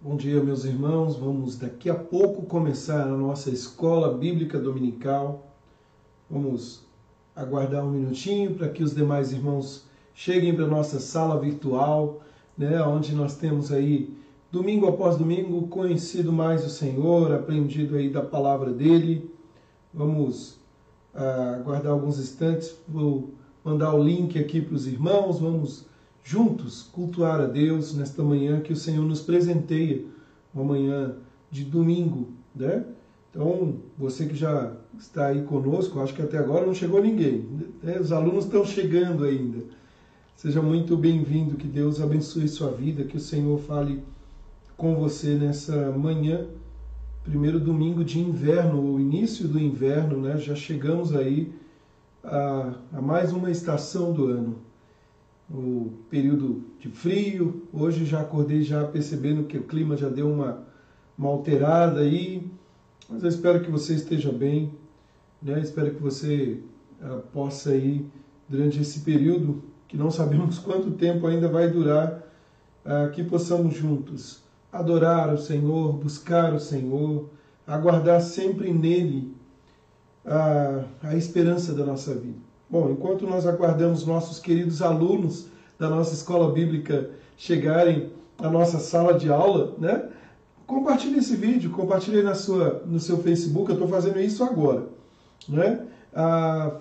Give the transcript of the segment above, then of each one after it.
Bom dia, meus irmãos. Vamos daqui a pouco começar a nossa escola bíblica dominical. Vamos aguardar um minutinho para que os demais irmãos cheguem para a nossa sala virtual, onde nós temos aí, domingo após domingo, conhecido mais o Senhor, aprendido aí da palavra dele. Vamos aguardar alguns instantes, vou mandar o link aqui para os irmãos, vamos juntos cultuar a Deus nesta manhã que o Senhor nos presenteia, uma manhã de domingo, né? Então, você que já está aí conosco, acho que até agora não chegou ninguém, né? Os alunos estão chegando ainda. Seja muito bem-vindo, que Deus abençoe sua vida, que o Senhor fale com você nessa manhã, primeiro domingo de inverno, o início do inverno, né? Já chegamos aí a mais uma estação do ano. O período de frio, hoje já acordei já percebendo que o clima já deu uma alterada aí, mas eu espero que você esteja bem, né? Espero que você possa aí, durante esse período, que não sabemos quanto tempo ainda vai durar, que possamos juntos adorar o Senhor, buscar o Senhor, aguardar sempre nele a esperança da nossa vida. Bom, enquanto nós aguardamos nossos queridos alunos da nossa escola bíblica chegarem à nossa sala de aula, né? Compartilhe esse vídeo, compartilhe no seu Facebook, eu estou fazendo isso agora, né?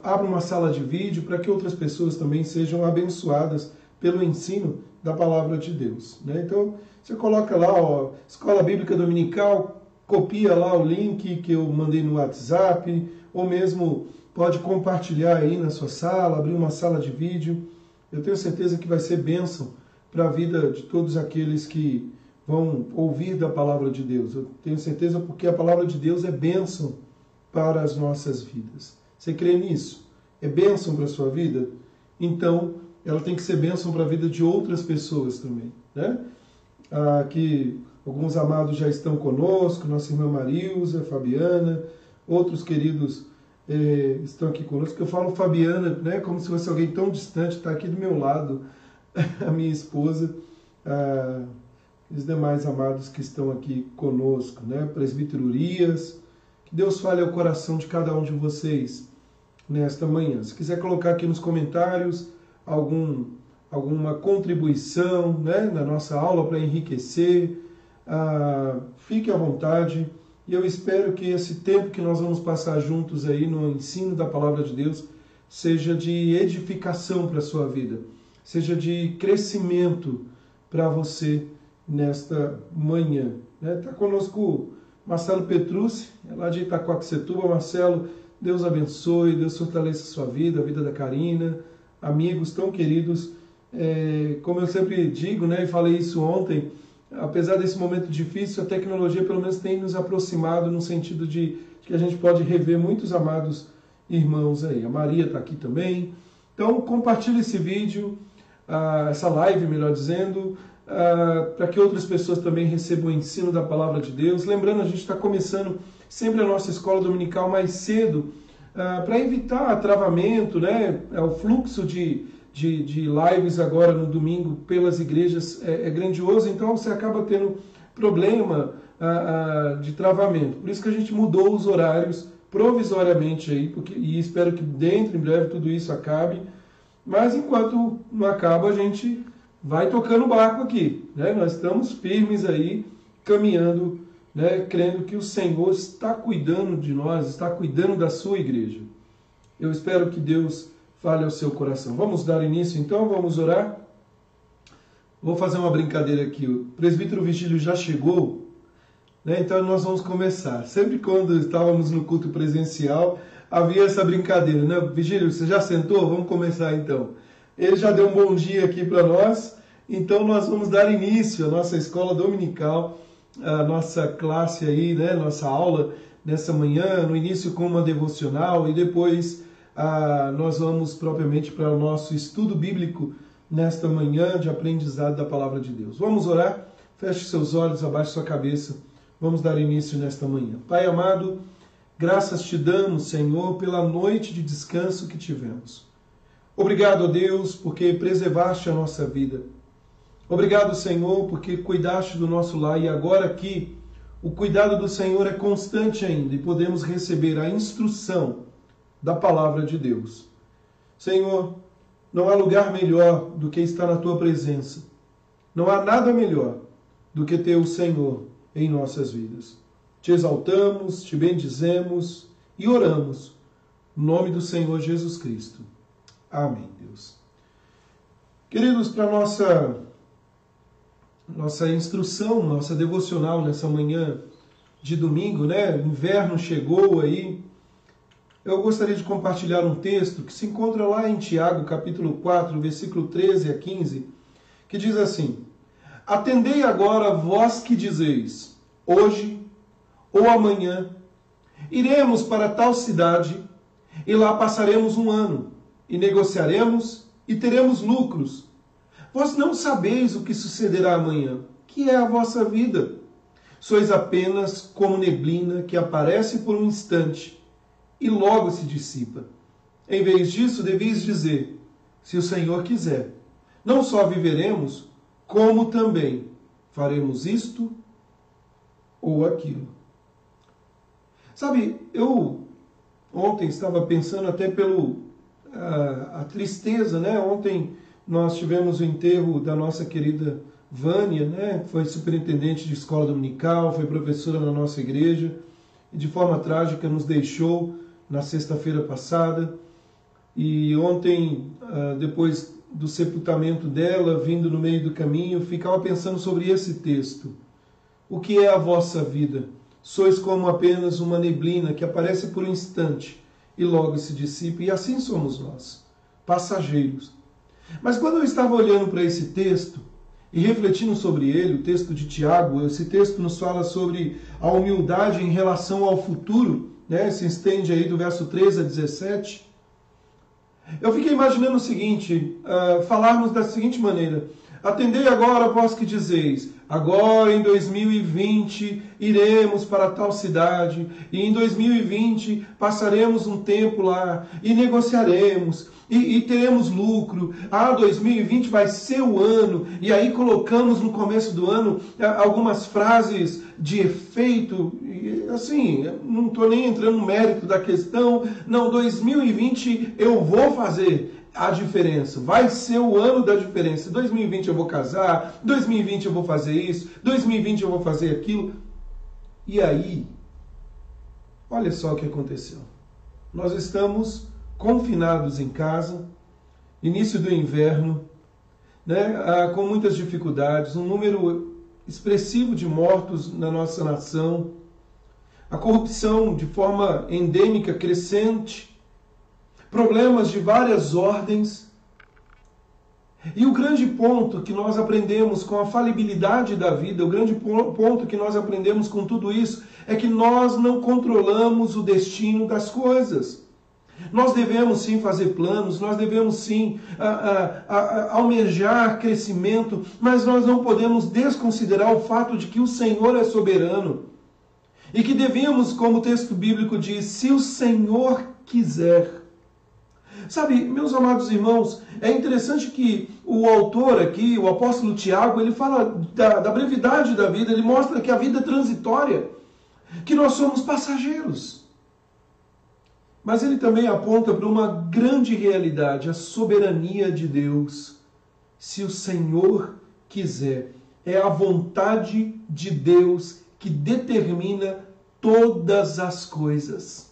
Abra uma sala de vídeo para que outras pessoas também sejam abençoadas pelo ensino da palavra de Deus, né? Então, você coloca lá, ó, Escola Bíblica Dominical, copia lá o link que eu mandei no WhatsApp, ou mesmo pode compartilhar aí na sua sala, abrir uma sala de vídeo. Eu tenho certeza que vai ser bênção para a vida de todos aqueles que vão ouvir da palavra de Deus. Eu tenho certeza porque a palavra de Deus é bênção para as nossas vidas. Você crê nisso? É bênção para a sua vida? Então, ela tem que ser bênção para a vida de outras pessoas também, né? Aqui, alguns amados já estão conosco, nossa irmã Marilza, Fabiana, outros queridos estão aqui conosco. Eu falo Fabiana, né, como se fosse alguém tão distante, está aqui do meu lado, a minha esposa, os demais amados que estão aqui conosco, né, Presbítero Urias. Que Deus fale ao coração de cada um de vocês nesta manhã. Se quiser colocar aqui nos comentários alguma contribuição, né, na nossa aula para enriquecer, fique à vontade. E eu espero que esse tempo que nós vamos passar juntos aí no ensino da palavra de Deus seja de edificação para a sua vida, seja de crescimento para você nesta manhã. Está conosco Marcelo Petrucci, lá de Itaquaquecetuba. Marcelo, Deus abençoe, Deus fortaleça a sua vida, a vida da Karina, amigos tão queridos. Como eu sempre digo, né, e falei isso ontem, apesar desse momento difícil, a tecnologia pelo menos tem nos aproximado no sentido de que a gente pode rever muitos amados irmãos aí. A Maria está aqui também. Então compartilhe esse vídeo, essa live, melhor dizendo, para que outras pessoas também recebam o ensino da palavra de Deus. Lembrando, a gente está começando sempre a nossa escola dominical mais cedo, para evitar travamento, né? O fluxo de lives agora no domingo pelas igrejas é grandioso, então você acaba tendo problema de travamento. Por isso que a gente mudou os horários provisoriamente aí, e espero que dentro, em breve, tudo isso acabe. Mas enquanto não acaba, a gente vai tocando o barco aqui, né? Nós estamos firmes aí, caminhando, né? Crendo que o Senhor está cuidando de nós, está cuidando da sua igreja. Eu espero que Deus fale ao seu coração. Vamos dar início então, vamos orar? Vou fazer uma brincadeira aqui. O presbítero Vigílio já chegou, né? Então nós vamos começar. Sempre quando estávamos no culto presencial, havia essa brincadeira, né? Vigílio, você já sentou? Vamos começar então. Ele já deu um bom dia aqui para nós, então nós vamos dar início à nossa escola dominical, a nossa classe aí, né? Nossa aula nessa manhã, no início com uma devocional e depois nós vamos propriamente para o nosso estudo bíblico nesta manhã de aprendizado da palavra de Deus. Vamos orar? Feche seus olhos, abaixe sua cabeça. Vamos dar início nesta manhã. Pai amado, graças te damos, Senhor, pela noite de descanso que tivemos. Obrigado, a Deus, porque preservaste a nossa vida. Obrigado, Senhor, porque cuidaste do nosso lar e agora aqui o cuidado do Senhor é constante ainda e podemos receber a instrução da palavra de Deus. Senhor, não há lugar melhor do que estar na tua presença. Não há nada melhor do que ter o Senhor em nossas vidas. Te exaltamos, te bendizemos e oramos no nome do Senhor Jesus Cristo. Amém, Deus. Queridos, para nossa instrução, nossa devocional nessa manhã de domingo, né? O inverno chegou aí. Eu gostaria de compartilhar um texto que se encontra lá em Tiago, capítulo 4, versículo 13 a 15, que diz assim: Atendei agora vós que dizeis, hoje ou amanhã iremos para tal cidade e lá passaremos um ano e negociaremos e teremos lucros. Vós não sabeis o que sucederá amanhã, que é a vossa vida. Sois apenas como neblina que aparece por um instante e logo se dissipa. Em vez disso, deveis dizer, se o Senhor quiser, não só viveremos, como também faremos isto ou aquilo. Sabe, eu ontem estava pensando até a tristeza, né? Ontem nós tivemos o enterro da nossa querida Vânia, né? Foi superintendente de escola dominical, foi professora na nossa igreja e de forma trágica nos deixou na sexta-feira passada. E ontem, depois do sepultamento dela, vindo no meio do caminho, ficava pensando sobre esse texto. O que é a vossa vida? Sois como apenas uma neblina que aparece por um instante e logo se dissipa, e assim somos nós, passageiros. Mas quando eu estava olhando para esse texto e refletindo sobre ele, o texto de Tiago, esse texto nos fala sobre a humildade em relação ao futuro, né? Se estende aí do verso 13 a 17. Eu fiquei imaginando o seguinte, falarmos da seguinte maneira: atendei agora vós que dizeis, agora em 2020 iremos para tal cidade, e em 2020 passaremos um tempo lá, e negociaremos, e teremos lucro. 2020 vai ser o ano, e aí colocamos no começo do ano algumas frases de efeito, e assim, não estou nem entrando no mérito da questão, não, 2020 eu vou fazer a diferença, vai ser o ano da diferença. 2020 eu vou casar, 2020 eu vou fazer isso, 2020 eu vou fazer aquilo. E aí, olha só o que aconteceu. Nós estamos confinados em casa, início do inverno, né, com muitas dificuldades, um número expressivo de mortos na nossa nação, a corrupção de forma endêmica, crescente, problemas de várias ordens. E o grande ponto que nós aprendemos com a falibilidade da vida, o grande ponto que nós aprendemos com tudo isso, é que nós não controlamos o destino das coisas. Nós devemos sim fazer planos, nós devemos sim almejar crescimento, mas nós não podemos desconsiderar o fato de que o Senhor é soberano. E que devemos, como o texto bíblico diz, se o Senhor quiser. Sabe, meus amados irmãos, é interessante que o autor aqui, o apóstolo Tiago, ele fala da brevidade da vida, ele mostra que a vida é transitória, que nós somos passageiros. Mas ele também aponta para uma grande realidade, a soberania de Deus. Se o Senhor quiser, é a vontade de Deus que determina todas as coisas.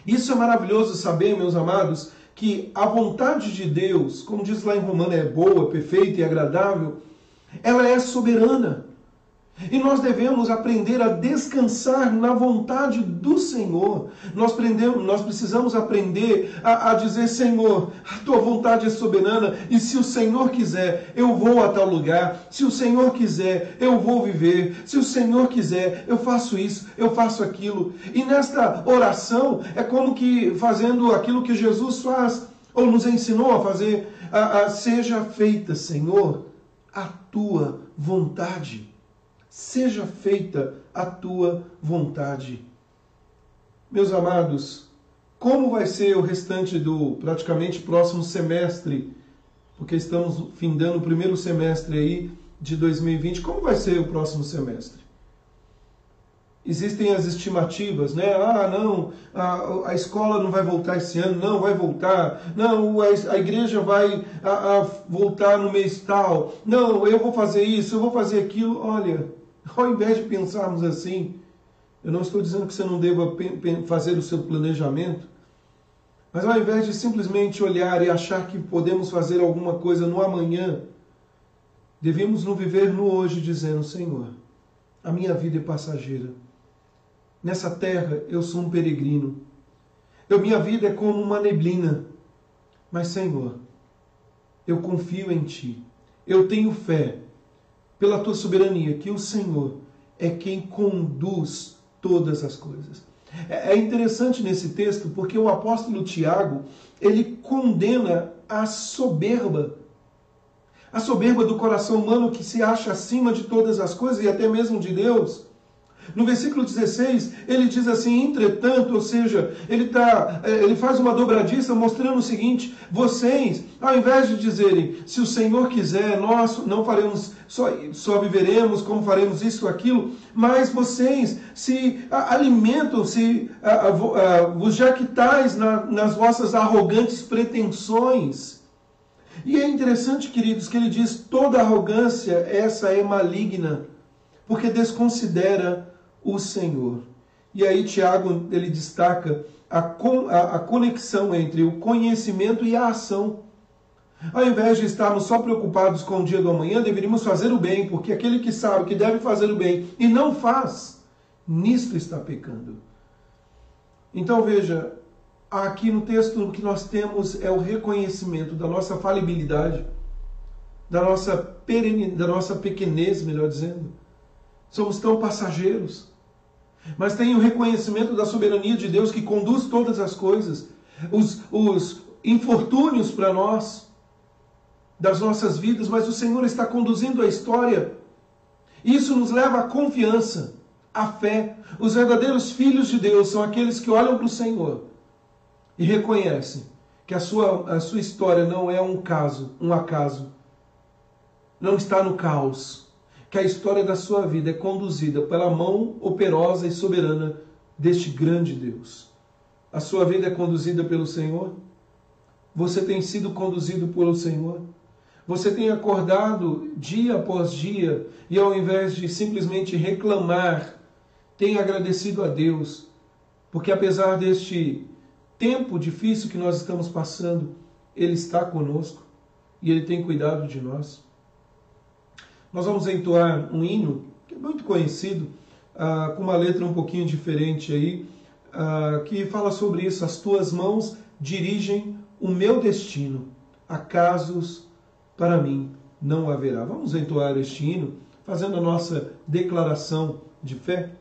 Isso é maravilhoso saber, meus amados, que a vontade de Deus, como diz lá em Romanos, é boa, perfeita e agradável, ela é soberana. E nós devemos aprender a descansar na vontade do Senhor. Nós precisamos aprender a dizer, Senhor, a tua vontade é soberana, e se o Senhor quiser, eu vou a tal lugar. Se o Senhor quiser, eu vou viver. Se o Senhor quiser, eu faço isso, eu faço aquilo. E nesta oração, é como que fazendo aquilo que Jesus faz, ou nos ensinou a fazer, seja feita, Senhor, a tua vontade. Seja feita a tua vontade. Meus amados, como vai ser o restante do praticamente próximo semestre porque estamos findando o primeiro semestre aí de 2020. Como vai ser o próximo semestre? Existem as estimativas, né? Ah, não, a escola não vai voltar esse ano. Não, vai voltar. Não, a igreja vai voltar no mês tal. Não, eu vou fazer isso, eu vou fazer aquilo. Olha, ao invés de pensarmos assim, eu não estou dizendo que você não deva fazer o seu planejamento, mas ao invés de simplesmente olhar e achar que podemos fazer alguma coisa no amanhã, devemos nos viver no hoje dizendo: Senhor, a minha vida é passageira. Nessa terra eu sou um peregrino. Minha vida é como uma neblina. Mas, Senhor, eu confio em Ti. Eu tenho fé, pela Tua soberania, que o Senhor é quem conduz todas as coisas. É interessante nesse texto porque o apóstolo Tiago, ele condena a soberba do coração humano que se acha acima de todas as coisas e até mesmo de Deus. No versículo 16, ele diz assim: entretanto, ou seja, ele faz uma dobradiça mostrando o seguinte: vocês, ao invés de dizerem, se o Senhor quiser, nós não faremos, só viveremos, como faremos isso ou aquilo, mas vocês se alimentam, vos jactais nas vossas arrogantes pretensões. E é interessante, queridos, que ele diz: toda arrogância, essa é maligna, porque desconsidera o Senhor. E aí Tiago, ele destaca a conexão entre o conhecimento e a ação. Ao invés de estarmos só preocupados com o dia do amanhã, deveríamos fazer o bem, porque aquele que sabe que deve fazer o bem e não faz, nisto está pecando. Então veja, aqui no texto o que nós temos é o reconhecimento da nossa falibilidade, da nossa pequenez, melhor dizendo. Somos tão passageiros. Mas tem o reconhecimento da soberania de Deus que conduz todas as coisas. Os infortúnios para nós, das nossas vidas, mas o Senhor está conduzindo a história. Isso nos leva à confiança, à fé. Os verdadeiros filhos de Deus são aqueles que olham para o Senhor e reconhecem que a sua história não é um acaso, não está no caos, que a história da sua vida é conduzida pela mão operosa e soberana deste grande Deus. A sua vida é conduzida pelo Senhor? Você tem sido conduzido pelo Senhor? Você tem acordado dia após dia e ao invés de simplesmente reclamar, tem agradecido a Deus, porque apesar deste tempo difícil que nós estamos passando, Ele está conosco e Ele tem cuidado de nós. Nós vamos entoar um hino que é muito conhecido, com uma letra um pouquinho diferente aí, que fala sobre isso: as tuas mãos dirigem o meu destino, acasos para mim não haverá. Vamos entoar este hino, fazendo a nossa declaração de fé.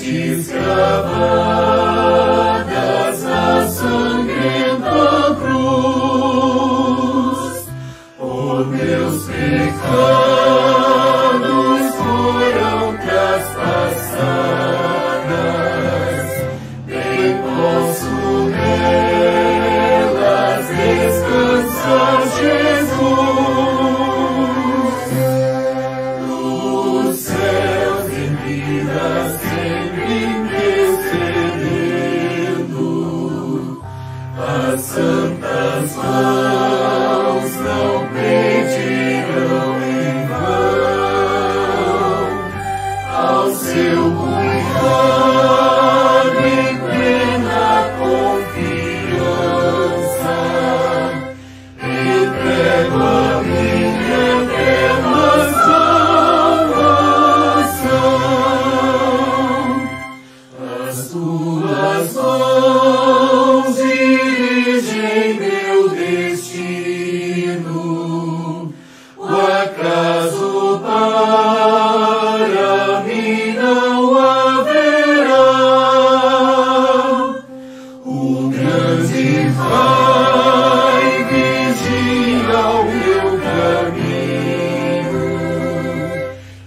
Escrava tuas mãos não pedirão em vão ao seu cuidado em plena confiança. Entrego a minha eterna salvação. As tuas mãos dirigem meu destino. O acaso para mim não haverá. O grande Pai vigia o meu caminho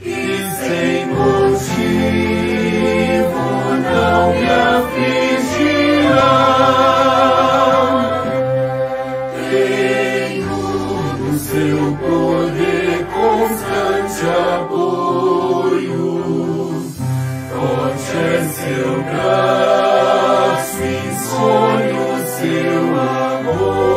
e sem motivo não me afligirá. Tenho no seu poder constante apoio, forte é seu braço, insonho seu amor,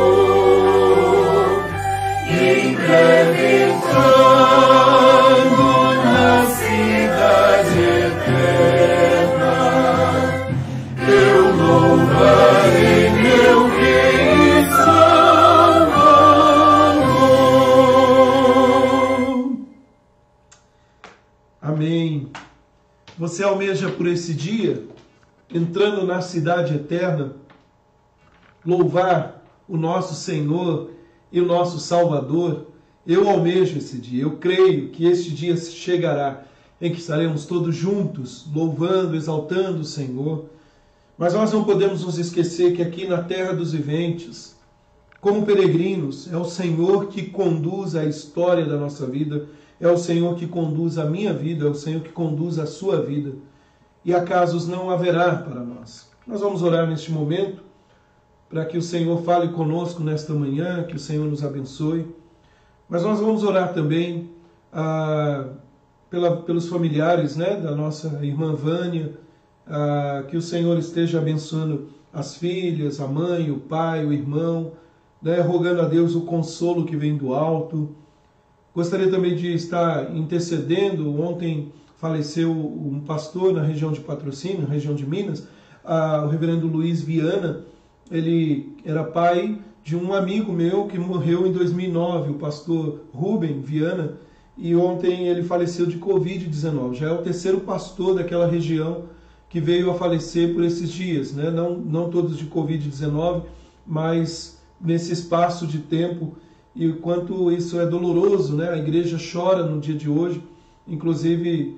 e em breve entrando na cidade eterna, eu louvarei meu Rei e Salvador. Amém. Você almeja por esse dia, entrando na cidade eterna, louvar o nosso Senhor e o nosso Salvador? Eu almejo esse dia, eu creio que este dia chegará, em que estaremos todos juntos, louvando, exaltando o Senhor. Mas nós não podemos nos esquecer que aqui na terra dos viventes, como peregrinos, é o Senhor que conduz a história da nossa vida, é o Senhor que conduz a minha vida, é o Senhor que conduz a sua vida. E acasos não haverá para nós. Nós vamos orar neste momento, para que o Senhor fale conosco nesta manhã, que o Senhor nos abençoe. Mas nós vamos orar também pelos familiares, né, da nossa irmã Vânia, que o Senhor esteja abençoando as filhas, a mãe, o pai, o irmão, né, rogando a Deus o consolo que vem do alto. Gostaria também de estar intercedendo. Ontem faleceu um pastor na região de Patrocínio, na região de Minas, o reverendo Luiz Viana. Ele era pai de um amigo meu que morreu em 2009, o pastor Rubem Viana, e ontem ele faleceu de Covid-19. Já é o terceiro pastor daquela região que veio a falecer por esses dias, né? Não todos de Covid-19, mas nesse espaço de tempo. E o quanto isso é doloroso, né? A igreja chora no dia de hoje. Inclusive,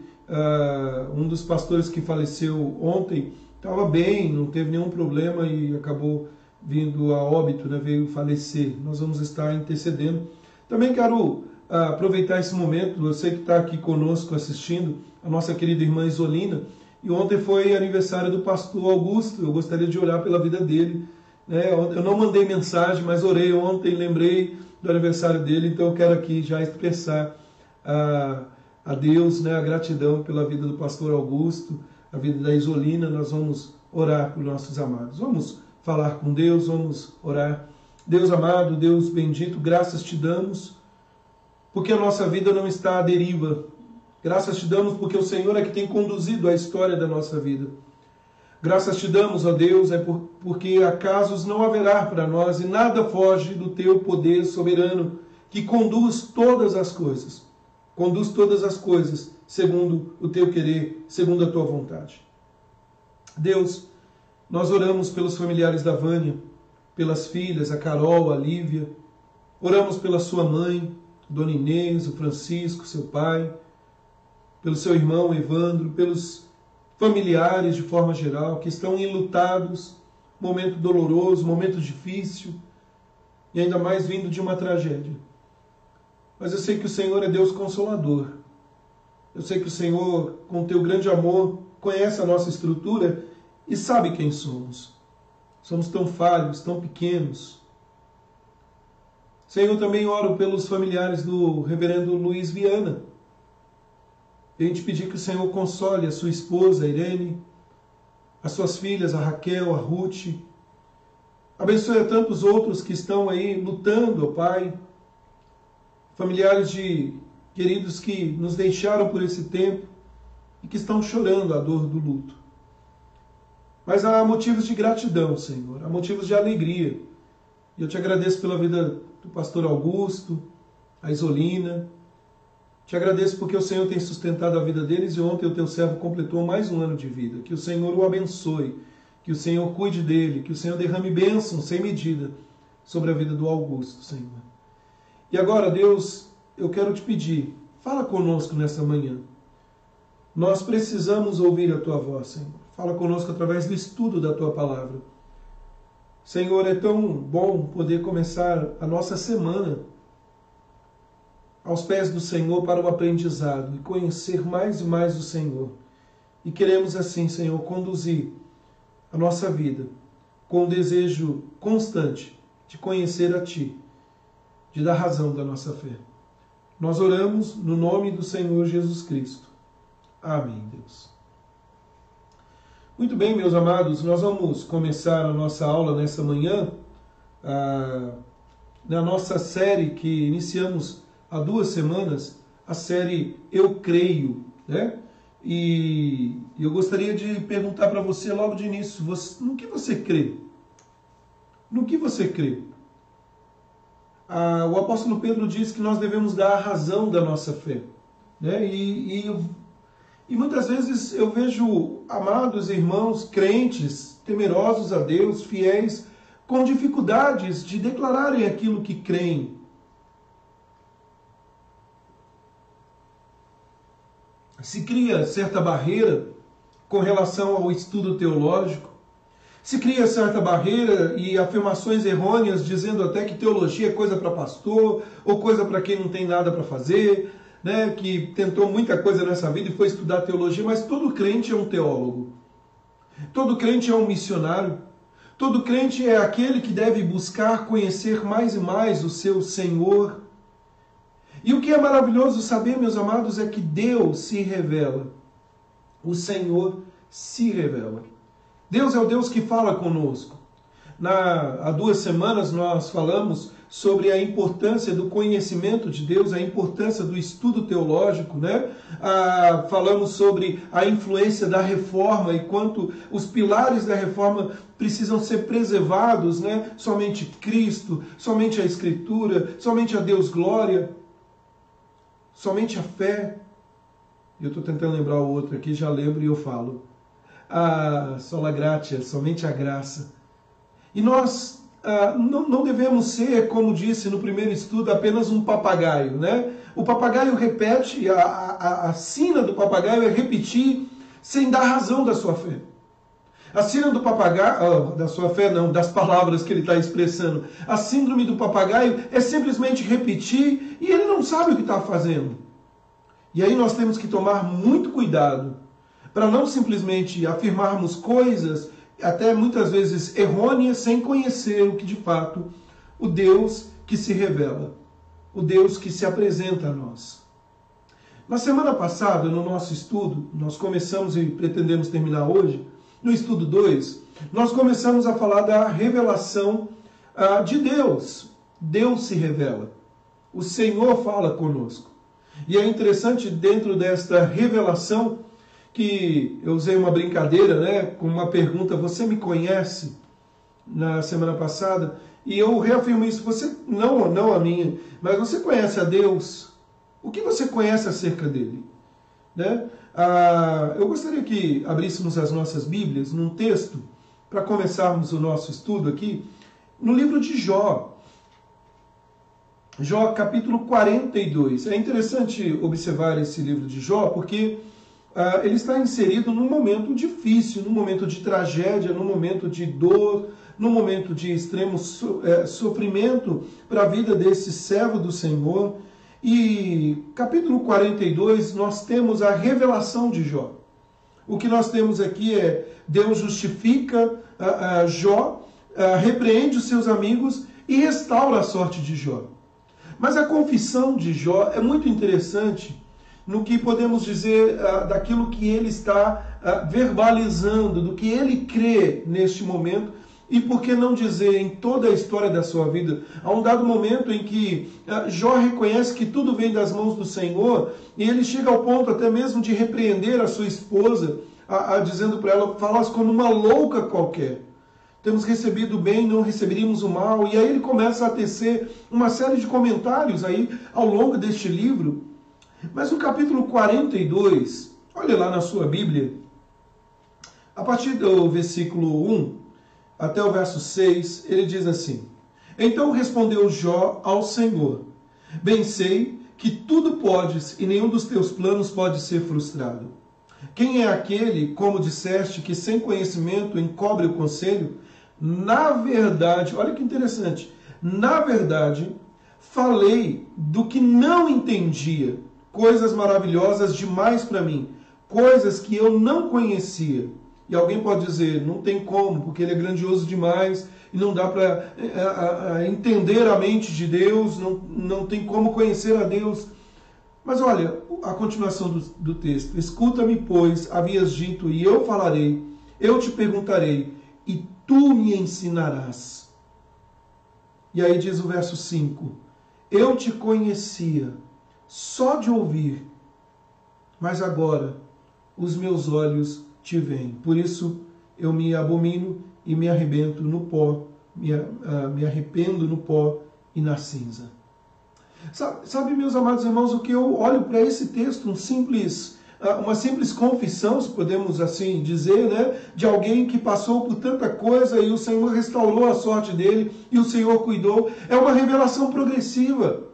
um dos pastores que faleceu ontem estava bem, não teve nenhum problema e acabou vindo a óbito, né? Veio falecer. Nós vamos estar intercedendo. Também quero aproveitar esse momento, você que está aqui conosco assistindo, a nossa querida irmã Isolina. E ontem foi aniversário do pastor Augusto. Eu gostaria de orar pela vida dele, né? Eu não mandei mensagem, mas orei ontem, lembrei do aniversário dele, então eu quero aqui já expressar a Deus, né, a gratidão pela vida do pastor Augusto, a vida da Isolina. Nós vamos orar por nossos amados. Vamos falar com Deus, vamos orar. Deus amado, Deus bendito, graças te damos, porque a nossa vida não está à deriva. Graças te damos porque o Senhor é que tem conduzido a história da nossa vida. Graças te damos, ó Deus, porque acasos não haverá para nós e nada foge do teu poder soberano, que conduz todas as coisas. Conduz todas as coisas segundo o teu querer, segundo a tua vontade. Deus, nós oramos pelos familiares da Vânia, pelas filhas, a Carol, a Lívia. Oramos pela sua mãe, Dona Inês, o Francisco, seu pai, pelo seu irmão Evandro, pelos familiares de forma geral, que estão enlutados, momento doloroso, momento difícil, e ainda mais vindo de uma tragédia. Mas eu sei que o Senhor é Deus Consolador. Eu sei que o Senhor, com teu grande amor, conhece a nossa estrutura e sabe quem somos. Somos tão falhos, tão pequenos. Senhor, também oro pelos familiares do reverendo Luiz Viana. Venho te pedir que o Senhor console a sua esposa, a Irene, as suas filhas, a Raquel, a Ruth, Abençoe a tantos outros que estão aí lutando, ó Pai. Familiares de queridos que nos deixaram por esse tempo e que estão chorando a dor do luto. Mas há motivos de gratidão, Senhor, há motivos de alegria. E eu te agradeço pela vida do pastor Augusto, a Isolina. Te agradeço porque o Senhor tem sustentado a vida deles e ontem o teu servo completou mais um ano de vida. Que o Senhor o abençoe, que o Senhor cuide dele, que o Senhor derrame bênção sem medida sobre a vida do Augusto, Senhor. E agora, Deus, eu quero te pedir, fala conosco nessa manhã. Nós precisamos ouvir a tua voz, Senhor. Fala conosco através do estudo da tua palavra. Senhor, é tão bom poder começar a nossa semana aos pés do Senhor para o aprendizado e conhecer mais e mais o Senhor. E queremos assim, Senhor, conduzir a nossa vida com o desejo constante de conhecer a Ti, de dar razão da nossa fé. Nós oramos no nome do Senhor Jesus Cristo. Amém, Deus. Muito bem, meus amados, nós vamos começar a nossa aula nessa manhã, na nossa série que iniciamos há 2 semanas, a série Eu Creio, né? E eu gostaria de perguntar para você logo de início, no que você crê? No que você crê? O apóstolo Pedro diz que nós devemos dar a razão da nossa fé, né? E muitas vezes eu vejo amados irmãos, crentes, temerosos a Deus, fiéis, com dificuldades de declararem aquilo que creem. Se cria certa barreira com relação ao estudo teológico, se cria certa barreira e afirmações errôneas dizendo até que teologia é coisa para pastor ou coisa para quem não tem nada para fazer, né, que tentou muita coisa nessa vida e foi estudar teologia, mas todo crente é um teólogo. Todo crente é um missionário. Todo crente é aquele que deve buscar conhecer mais e mais o seu Senhor. E o que é maravilhoso saber, meus amados, é que Deus se revela. O Senhor se revela. Deus é o Deus que fala conosco. Há 2 semanas nós falamos sobre a importância do conhecimento de Deus, a importância do estudo teológico, né? Falamos sobre a influência da reforma e quanto os pilares da reforma precisam ser preservados, né? Somente Cristo, somente a Escritura, somente a Deus glória, somente a fé. Eu estou tentando lembrar o outro aqui, já lembro e eu falo. Sola gratia, somente a graça. E nós não devemos ser, como disse no primeiro estudo, apenas um papagaio, né? O papagaio repete, a sina do papagaio é repetir sem dar razão da sua fé. A sina do papagaio, da sua fé não, das palavras que ele está expressando. A síndrome do papagaio é simplesmente repetir e ele não sabe o que está fazendo. E aí nós temos que tomar muito cuidado para não simplesmente afirmarmos coisas até muitas vezes errôneas, sem conhecer o que de fato o Deus que se revela, o Deus que se apresenta a nós. Na semana passada, no nosso estudo, nós começamos e pretendemos terminar hoje, no estudo 2, nós começamos a falar da revelação de Deus. Deus se revela. O Senhor fala conosco. E é interessante, dentro desta revelação, que eu usei uma brincadeira, né, com uma pergunta, você me conhece? Na semana passada, e eu reafirmo isso, você, não a minha, mas você conhece a Deus? O que você conhece acerca dele? Né? Eu gostaria que abríssemos as nossas Bíblias num texto, para começarmos o nosso estudo aqui, no livro de Jó. Jó, capítulo 42. É interessante observar esse livro de Jó, porque ele está inserido num momento difícil, num momento de tragédia, num momento de dor, num momento de extremo sofrimento para a vida desse servo do Senhor. E capítulo 42 nós temos a revelação de Jó. O que nós temos aqui é Deus justifica Jó, repreende os seus amigos e restaura a sorte de Jó. Mas a confissão de Jó é muito interessante no que podemos dizer daquilo que ele está verbalizando, do que ele crê neste momento, E por que não dizer em toda a história da sua vida? Há um dado momento em que Jó reconhece que tudo vem das mãos do Senhor, e ele chega ao ponto até mesmo de repreender a sua esposa, dizendo para ela, falas como uma louca qualquer. Temos recebido o bem, não receberíamos o mal. E aí ele começa a tecer uma série de comentários aí ao longo deste livro. Mas no capítulo 42, olha lá na sua Bíblia, a partir do versículo 1 até o verso 6, ele diz assim: Então respondeu Jó ao Senhor: Bem sei que tudo podes e nenhum dos teus planos pode ser frustrado. Quem é aquele, como disseste, que sem conhecimento encobre o conselho? Na verdade, olha que interessante, na verdade, falei do que não entendia, coisas maravilhosas demais para mim, coisas que eu não conhecia. E alguém pode dizer, não tem como, porque ele é grandioso demais, e não dá para entender a mente de Deus, não tem como conhecer a Deus. Mas olha, a continuação do texto. Escuta-me, pois, havias dito, e eu falarei, eu te perguntarei, e tu me ensinarás. E aí diz o verso 5, eu te conhecia só de ouvir, mas agora os meus olhos te veem. Por isso eu me abomino e me arrebento no pó, me arrependo no pó e na cinza. Sabe, meus amados irmãos, o que eu olho para esse texto, uma simples confissão, se podemos assim dizer, né, de alguém que passou por tanta coisa e o Senhor restaurou a sorte dele e o Senhor cuidou, é uma revelação progressiva.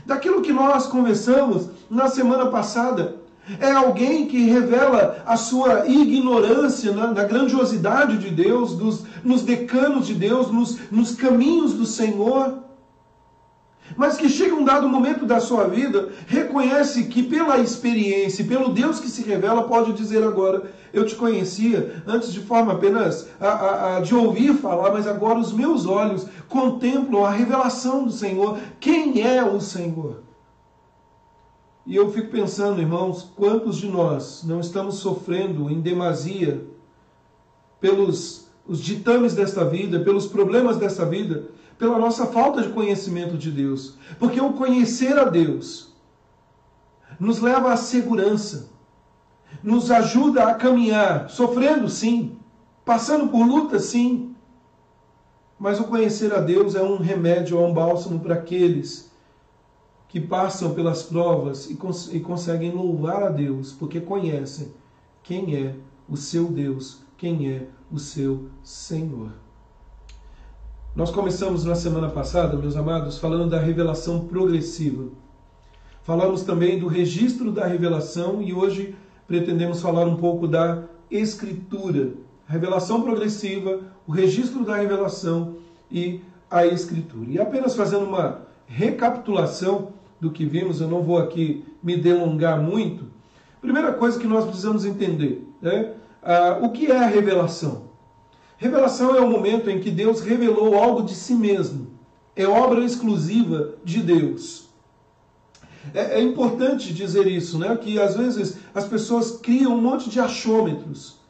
Daquilo que nós conversamos na semana passada, é alguém que revela a sua ignorância na grandiosidade de Deus, nos decanos de Deus, nos caminhos do Senhor, mas que chega um dado momento da sua vida, reconhece que pela experiência, pelo Deus que se revela, pode dizer agora, eu te conhecia antes de forma apenas de ouvir falar, mas agora os meus olhos contemplam a revelação do Senhor. Quem é o Senhor? E eu fico pensando, irmãos, quantos de nós não estamos sofrendo em demasia pelos os ditames desta vida, pelos problemas desta vida, pela nossa falta de conhecimento de Deus. Porque o conhecer a Deus nos leva à segurança, nos ajuda a caminhar, sofrendo sim, passando por luta sim, mas o conhecer a Deus é um remédio, é um bálsamo para aqueles que passam pelas provas e conseguem louvar a Deus, porque conhecem quem é o seu Deus, quem é o seu Senhor. Nós começamos na semana passada, meus amados, falando da revelação progressiva. Falamos também do registro da revelação e hoje pretendemos falar um pouco da Escritura. A revelação progressiva, o registro da revelação e a Escritura. E apenas fazendo uma recapitulação do que vimos, eu não vou aqui me delongar muito. Primeira coisa que nós precisamos entender, né? O que é a revelação? Revelação é o momento em que Deus revelou algo de si mesmo. É obra exclusiva de Deus. É importante dizer isso, né? Que às vezes as pessoas criam um monte de achômetros,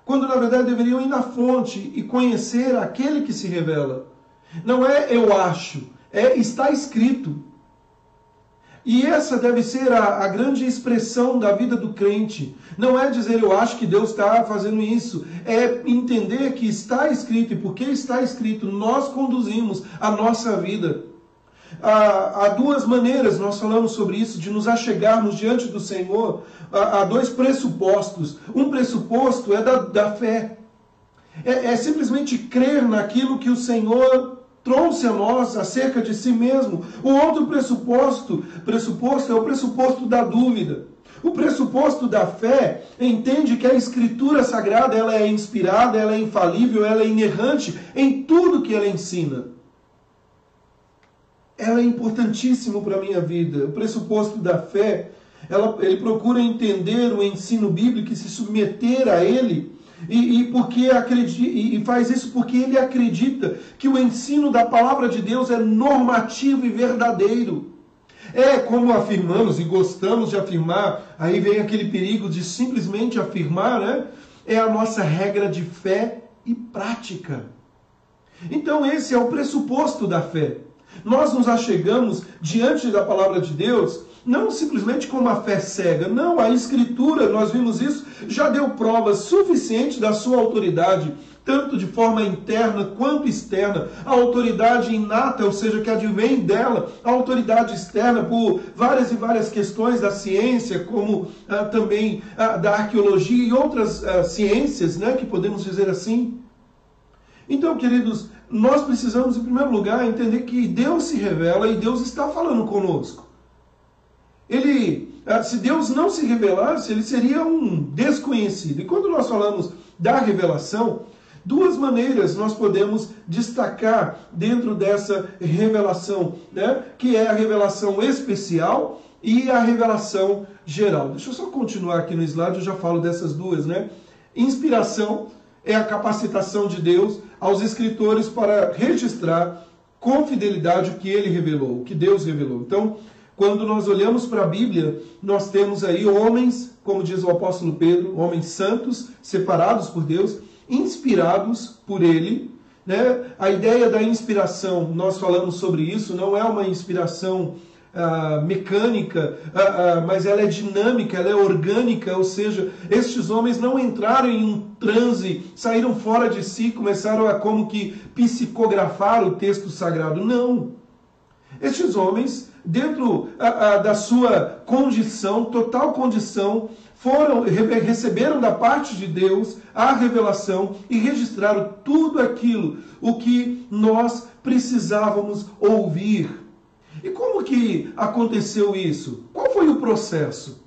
quando na verdade deveriam ir na fonte e conhecer aquele que se revela. Não é eu acho, está escrito. E essa deve ser a grande expressão da vida do crente. Não é dizer eu acho que Deus está fazendo isso. É entender que está escrito. E porque está escrito, nós conduzimos a nossa vida. Há duas maneiras, nós falamos sobre isso, de nos achegarmos diante do Senhor. Há dois pressupostos. Um pressuposto é da fé. É simplesmente crer naquilo que o Senhor trouxe a nós acerca de si mesmo. O outro pressuposto é o pressuposto da dúvida. O pressuposto da fé entende que a Escritura Sagrada ela é inspirada, ela é infalível, ela é inerrante em tudo que ela ensina. Ela é importantíssima para a minha vida. O pressuposto da fé, ele procura entender o ensino bíblico e se submeter a ele. E faz isso porque ele acredita que o ensino da palavra de Deus é normativo e verdadeiro. É como afirmamos e gostamos de afirmar, aí vem aquele perigo de simplesmente afirmar, né? É a nossa regra de fé e prática. Então esse é o pressuposto da fé. Nós nos achegamos diante da palavra de Deus não simplesmente com uma fé cega. Não, a Escritura, nós vimos isso, já deu provas suficientes da sua autoridade, tanto de forma interna quanto externa. A autoridade inata, ou seja, que advém dela, a autoridade externa por várias e várias questões da ciência, como também da arqueologia e outras ciências, né, que podemos dizer assim. Então, queridos, nós precisamos, em primeiro lugar, entender que Deus se revela e Deus está falando conosco. Se Deus não se revelasse, ele seria um desconhecido. E quando nós falamos da revelação, duas maneiras nós podemos destacar dentro dessa revelação, né? Que é a revelação especial e a revelação geral. Deixa eu só continuar aqui no slide, eu já falo dessas duas, né? Inspiração é a capacitação de Deus aos escritores para registrar com fidelidade o que ele revelou, o que Deus revelou. Então, quando nós olhamos para a Bíblia, nós temos aí homens, como diz o apóstolo Pedro, homens santos, separados por Deus, inspirados por ele, né? A ideia da inspiração, nós falamos sobre isso, não é uma inspiração mecânica, mas ela é dinâmica, ela é orgânica, ou seja, estes homens não entraram em um transe, saíram fora de si, começaram a como que psicografar o texto sagrado. Não. Estes homens, dentro da sua condição, total condição, receberam da parte de Deus a revelação e registraram tudo aquilo o que nós precisávamos ouvir. E como que aconteceu isso? Qual foi o processo?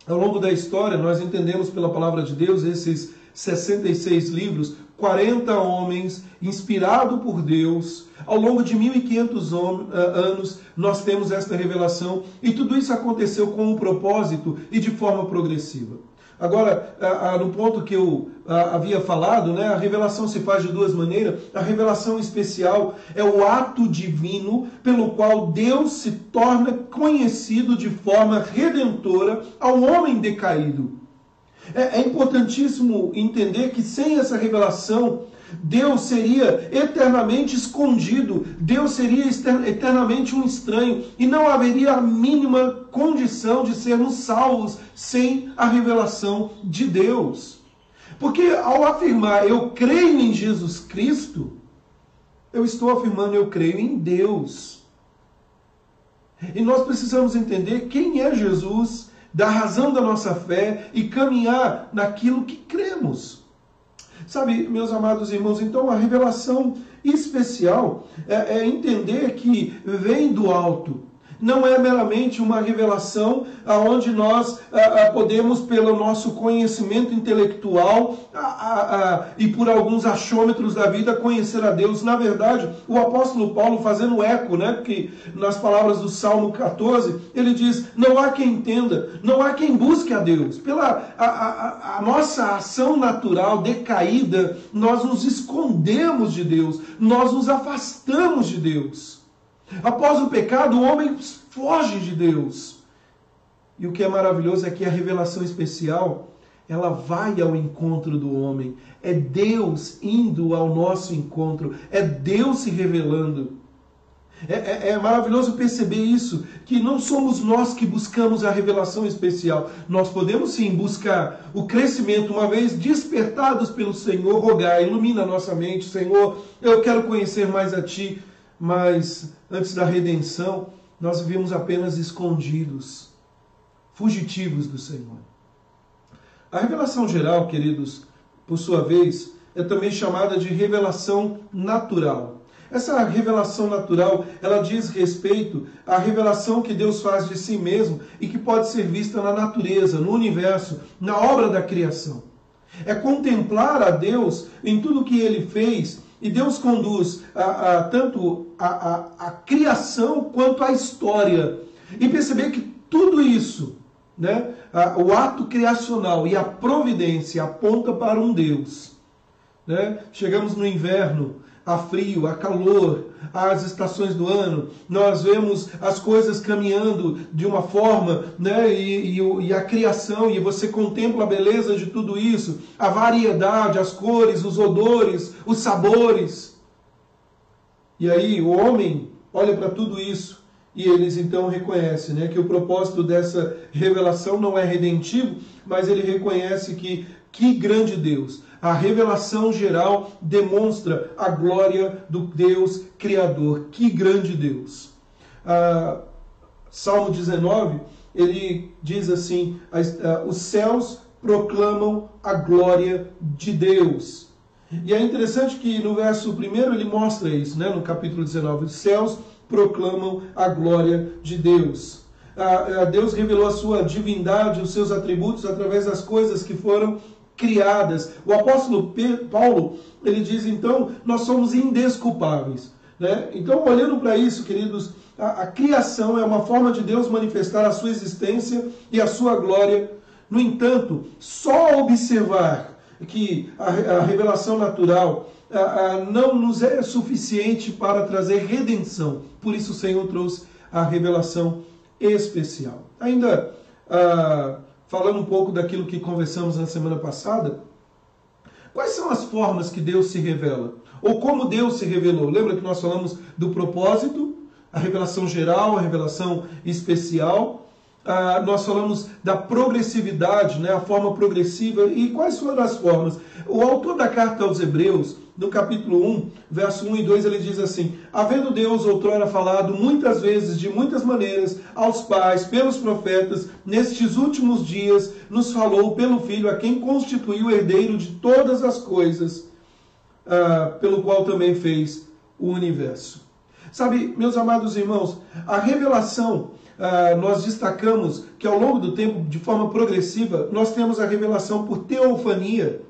Ao longo da história, nós entendemos pela palavra de Deus, esses 66 livros, 40 homens inspirados por Deus. Ao longo de 1500 anos, nós temos esta revelação. E tudo isso aconteceu com um propósito e de forma progressiva. Agora, no ponto que eu havia falado, né, a revelação se faz de duas maneiras. A revelação especial é o ato divino pelo qual Deus se torna conhecido de forma redentora ao homem decaído. É importantíssimo entender que sem essa revelação, Deus seria eternamente escondido, Deus seria eternamente um estranho, e não haveria a mínima condição de sermos salvos sem a revelação de Deus. Porque ao afirmar eu creio em Jesus Cristo, eu estou afirmando eu creio em Deus. E nós precisamos entender quem é Jesus, da razão da nossa fé e caminhar naquilo que cremos. Sabe, meus amados irmãos, então a revelação especial é entender que vem do alto. Não é meramente uma revelação onde nós podemos, pelo nosso conhecimento intelectual e por alguns achômetros da vida, conhecer a Deus. Na verdade, o apóstolo Paulo, fazendo eco, né, que nas palavras do Salmo 14, ele diz, não há quem entenda, não há quem busque a Deus. Pela a nossa ação natural decaída, nós nos escondemos de Deus, nós nos afastamos de Deus. Após o pecado, o homem foge de Deus. E o que é maravilhoso é que a revelação especial, ela vai ao encontro do homem. É Deus indo ao nosso encontro. É Deus se revelando. É maravilhoso perceber isso, que não somos nós que buscamos a revelação especial. Nós podemos sim buscar o crescimento, uma vez despertados pelo Senhor, rogar, ilumina a nossa mente. Senhor, eu quero conhecer mais a Ti. Mas antes da redenção, nós vivemos apenas escondidos, fugitivos do Senhor. A revelação geral, queridos, por sua vez, é também chamada de revelação natural. Essa revelação natural, ela diz respeito à revelação que Deus faz de si mesmo e que pode ser vista na natureza, no universo, na obra da criação. É contemplar a Deus em tudo que Ele fez. E Deus conduz tanto a criação quanto a história. E perceber que tudo isso, né, o ato criacional e a providência aponta para um Deus. Né? Chegamos no inverno, há frio, há calor, há as estações do ano, nós vemos as coisas caminhando de uma forma, né, e a criação, e você contempla a beleza de tudo isso, a variedade, as cores, os odores, os sabores. E aí o homem olha para tudo isso e eles então reconhecem, né, que o propósito dessa revelação não é redentivo, mas ele reconhece que grande Deus. A revelação geral demonstra a glória do Deus Criador. Que grande Deus! Salmo 19, ele diz assim, os céus proclamam a glória de Deus. E é interessante que no verso 1 ele mostra isso, né? No capítulo 19, os céus proclamam a glória de Deus. Deus revelou a sua divindade, os seus atributos através das coisas que foram criadas. O apóstolo Paulo, ele diz então, nós somos indesculpáveis, né? Então, olhando para isso, queridos, a criação é uma forma de Deus manifestar a sua existência e a sua glória. No entanto, só observar que a revelação natural não nos é suficiente para trazer redenção. Por isso o Senhor trouxe a revelação especial. Ainda falando um pouco daquilo que conversamos na semana passada, quais são as formas que Deus se revela? Ou como Deus se revelou? Lembra que nós falamos do propósito, a revelação geral, a revelação especial. Nós falamos da progressividade, né, a forma progressiva. E quais foram as formas? O autor da carta aos Hebreus, no capítulo 1, verso 1 e 2, ele diz assim: havendo Deus outrora falado muitas vezes, de muitas maneiras, aos pais, pelos profetas, nestes últimos dias, nos falou pelo Filho, a quem constituiu o herdeiro de todas as coisas, pelo qual também fez o universo. Sabe, meus amados irmãos, a revelação, nós destacamos que ao longo do tempo, de forma progressiva, nós temos a revelação por teofania.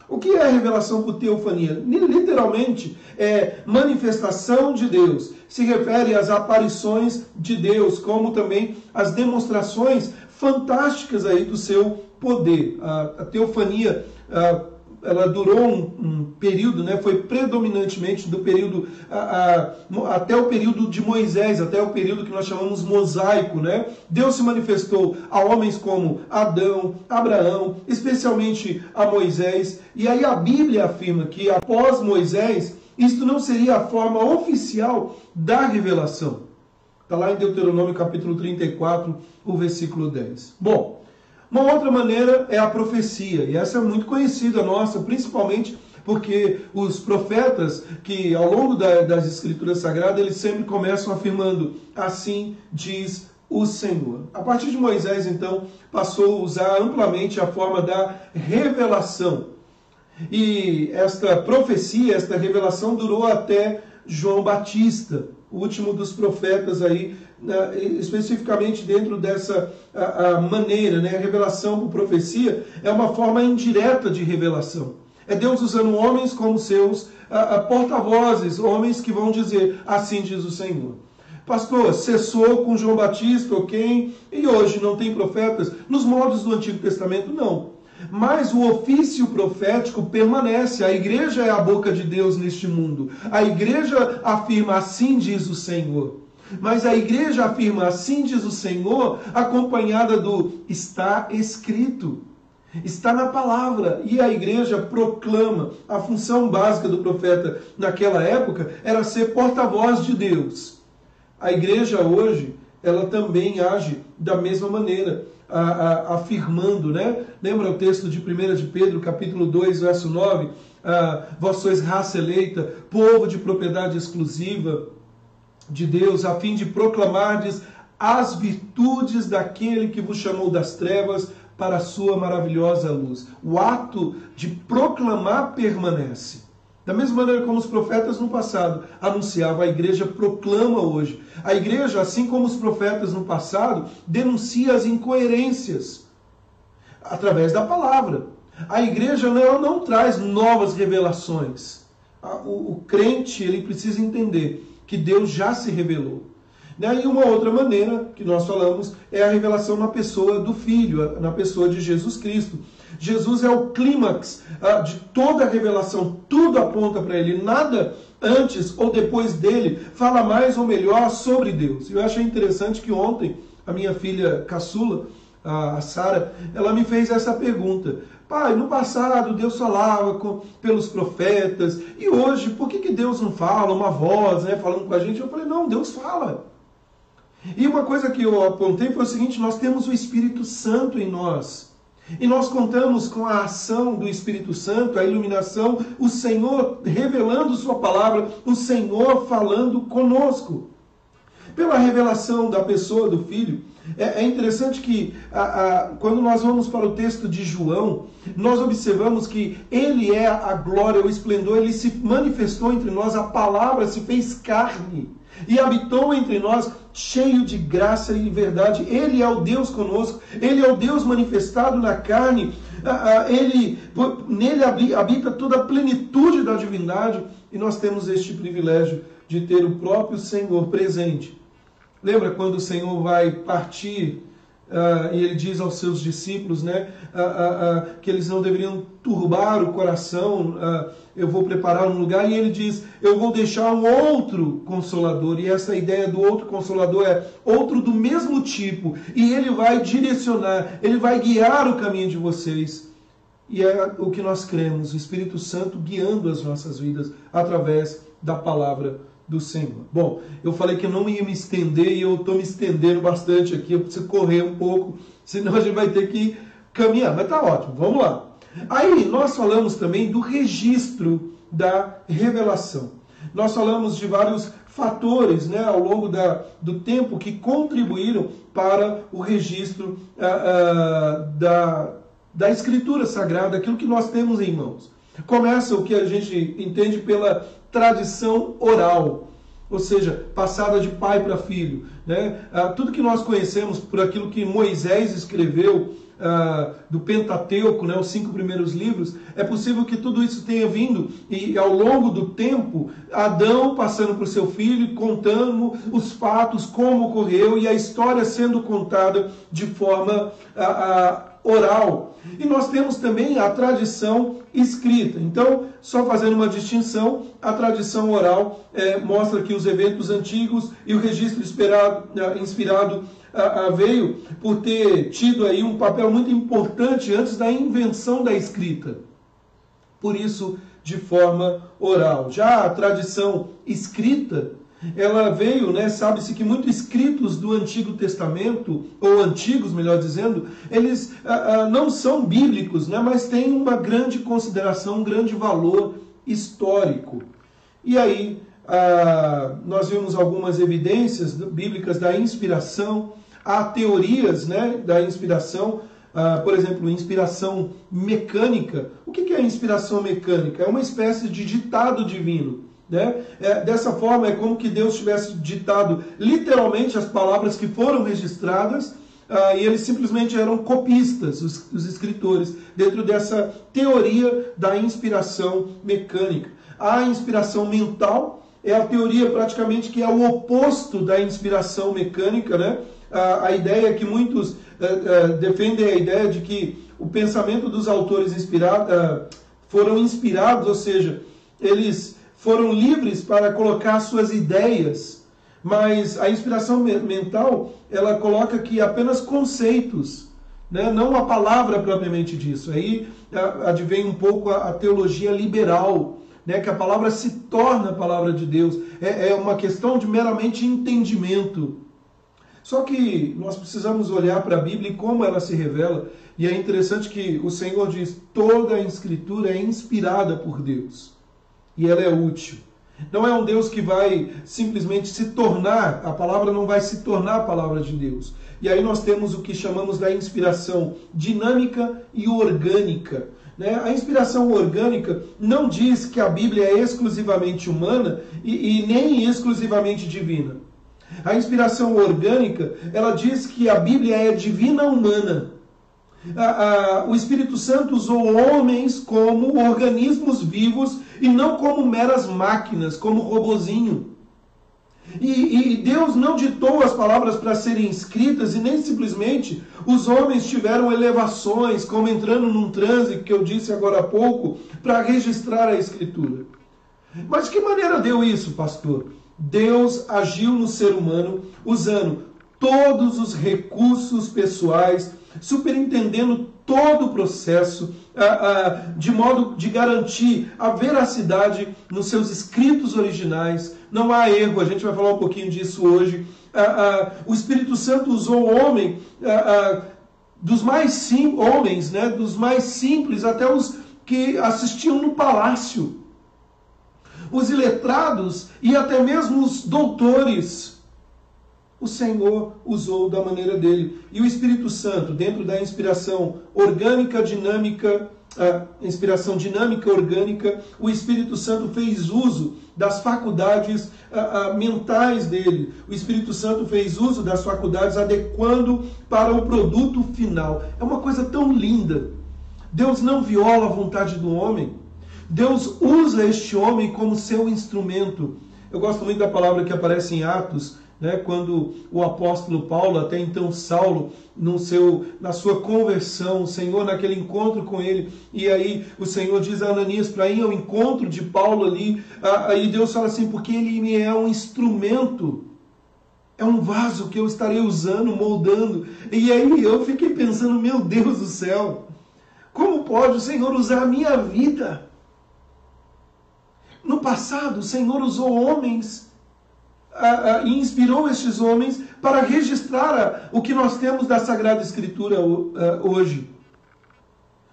O que é a revelação por teofania? Literalmente, é manifestação de Deus. Se refere às aparições de Deus, como também às demonstrações fantásticas aí do seu poder. A teofania, ela durou um período, né, foi predominantemente do período até o período de Moisés, até o período que nós chamamos mosaico, né? Deus se manifestou a homens como Adão, Abraão, especialmente a Moisés. E aí a Bíblia afirma que após Moisés, isto não seria a forma oficial da revelação. Está lá em Deuteronômio capítulo 34, o versículo 10. Bom, uma outra maneira é a profecia, e essa é muito conhecida nossa, principalmente porque os profetas, que ao longo das Escrituras Sagradas, eles sempre começam afirmando, assim diz o Senhor. A partir de Moisés, então, passou a usar amplamente a forma da revelação. E esta profecia, esta revelação durou até João Batista, o último dos profetas aí, especificamente dentro dessa maneira, né? A revelação por profecia é uma forma indireta de revelação. É Deus usando homens como seus porta-vozes, homens que vão dizer, assim diz o Senhor. Pastor, cessou com João Batista, ok? E hoje não tem profetas? Nos moldes do Antigo Testamento, não. Mas o ofício profético permanece. A igreja é a boca de Deus neste mundo. A igreja afirma, assim diz o Senhor. Mas a igreja afirma, assim diz o Senhor, acompanhada do está escrito. Está na palavra. E a igreja proclama. A função básica do profeta naquela época era ser porta-voz de Deus. A igreja hoje, ela também age da mesma maneira, afirmando, né? Lembra o texto de 1 de Pedro, capítulo 2, verso 9? Vós sois raça eleita, povo de propriedade exclusiva de Deus, a fim de proclamardes as virtudes daquele que vos chamou das trevas para a sua maravilhosa luz. O ato de proclamar permanece. Da mesma maneira como os profetas no passado anunciavam, a igreja proclama hoje. A igreja, assim como os profetas no passado, denuncia as incoerências através da palavra. A igreja não traz novas revelações. O crente, ele precisa entender que Deus já se revelou. E uma outra maneira que nós falamos é a revelação na pessoa do Filho, na pessoa de Jesus Cristo. Jesus é o clímax de toda a revelação, tudo aponta para Ele, nada antes ou depois dele fala mais ou melhor sobre Deus. Eu achei interessante que ontem a minha filha caçula, a Sara, ela me fez essa pergunta: Pai, no passado Deus falava pelos profetas, e hoje, por que Deus não fala? Uma voz, né, falando com a gente. Eu falei, não, Deus fala. E uma coisa que eu apontei foi o seguinte, nós temos o Espírito Santo em nós. E nós contamos com a ação do Espírito Santo, a iluminação, o Senhor revelando sua palavra, o Senhor falando conosco. Pela revelação da pessoa do Filho, é interessante que quando nós vamos para o texto de João, nós observamos que ele é a glória, o esplendor, ele se manifestou entre nós, a palavra se fez carne e habitou entre nós cheio de graça e verdade. Ele é o Deus conosco, ele é o Deus manifestado na carne, nele habita toda a plenitude da divindade e nós temos este privilégio de ter o próprio Senhor presente. Lembra quando o Senhor vai partir e ele diz aos seus discípulos, né, que eles não deveriam turbar o coração, eu vou preparar um lugar, e ele diz, eu vou deixar um outro Consolador, e essa ideia do outro Consolador é outro do mesmo tipo, e ele vai direcionar, ele vai guiar o caminho de vocês. E é o que nós cremos, o Espírito Santo guiando as nossas vidas através da palavra do Senhor. Bom, eu falei que eu não ia me estender e eu estou me estendendo bastante aqui, eu preciso correr um pouco, senão a gente vai ter que caminhar, mas tá ótimo, vamos lá. Aí nós falamos também do registro da revelação. Nós falamos de vários fatores, né, ao longo do tempo que contribuíram para o registro da Escritura Sagrada, aquilo que nós temos em mãos. Começa o que a gente entende pela tradição oral, ou seja, passada de pai para filho, né? Tudo que nós conhecemos por aquilo que Moisés escreveu do Pentateuco, né, os 5 primeiros livros, é possível que tudo isso tenha vindo e ao longo do tempo, Adão passando para o seu filho, contando os fatos, como ocorreu, e a história sendo contada de forma oral. E nós temos também a tradição escrita. Então, só fazendo uma distinção, a tradição oral mostra que os eventos antigos e o registro inspirado veio por ter tido aí um papel muito importante antes da invenção da escrita. Por isso, de forma oral. Já a tradição escrita, ela veio, né, sabe-se que muitos escritos do Antigo Testamento, ou antigos, melhor dizendo, eles não são bíblicos, né, mas têm uma grande consideração, um grande valor histórico. E aí, nós vimos algumas evidências bíblicas da inspiração, há teorias, né, da inspiração, por exemplo, inspiração mecânica. O que é inspiração mecânica? É uma espécie de ditado divino. Né? Dessa forma é como que Deus tivesse ditado literalmente as palavras que foram registradas e eles simplesmente eram copistas, os escritores, dentro dessa teoria da inspiração mecânica. A inspiração mental é a teoria praticamente que é o oposto da inspiração mecânica, né? A ideia é que muitos defendem a ideia de que o pensamento dos autores foram inspirados, ou seja, eles foram livres para colocar suas ideias, mas a inspiração mental, ela coloca que apenas conceitos, né? Não a palavra propriamente disso. Aí advém um pouco a teologia liberal, né? Que a palavra se torna a palavra de Deus. É uma questão de meramente entendimento. Só que nós precisamos olhar para a Bíblia e como ela se revela, e é interessante que o Senhor diz, toda a Escritura é inspirada por Deus. E ela é útil. Não é um Deus que vai simplesmente se tornar, a palavra não vai se tornar a palavra de Deus. E aí nós temos o que chamamos da inspiração dinâmica e orgânica. Né? A inspiração orgânica não diz que a Bíblia é exclusivamente humana e nem exclusivamente divina. A inspiração orgânica, ela diz que a Bíblia é divina humana. O Espírito Santo usou homens como organismos vivos e não como meras máquinas, como robozinho. E Deus não ditou as palavras para serem escritas e nem simplesmente os homens tiveram elevações, como entrando num transe, que eu disse agora há pouco, para registrar a Escritura. Mas de que maneira deu isso, pastor? Deus agiu no ser humano usando todos os recursos pessoais, superintendendo todo o processo, de modo de garantir a veracidade nos seus escritos originais. Não há erro, a gente vai falar um pouquinho disso hoje. O Espírito Santo usou o homem, dos mais homens, né, dos mais simples até os que assistiam no palácio, os iletrados e até mesmo os doutores. O Senhor usou da maneira dele. E o Espírito Santo, dentro da inspiração orgânica, dinâmica, inspiração dinâmica orgânica, o Espírito Santo fez uso das faculdades mentais dele. O Espírito Santo fez uso das faculdades adequando para o produto final. É uma coisa tão linda. Deus não viola a vontade do homem. Deus usa este homem como seu instrumento. Eu gosto muito da palavra que aparece em Atos, né, quando o apóstolo Paulo, até então Saulo, na sua conversão, o Senhor naquele encontro com ele, e aí o Senhor diz a Ananias para ir ao encontro de Paulo ali, aí Deus fala assim, porque ele me é um instrumento, é um vaso que eu estarei usando, moldando. E aí eu fiquei pensando, meu Deus do céu, como pode o Senhor usar a minha vida? No passado, o Senhor usou homens e inspirou estes homens para registrar o que nós temos da Sagrada Escritura hoje.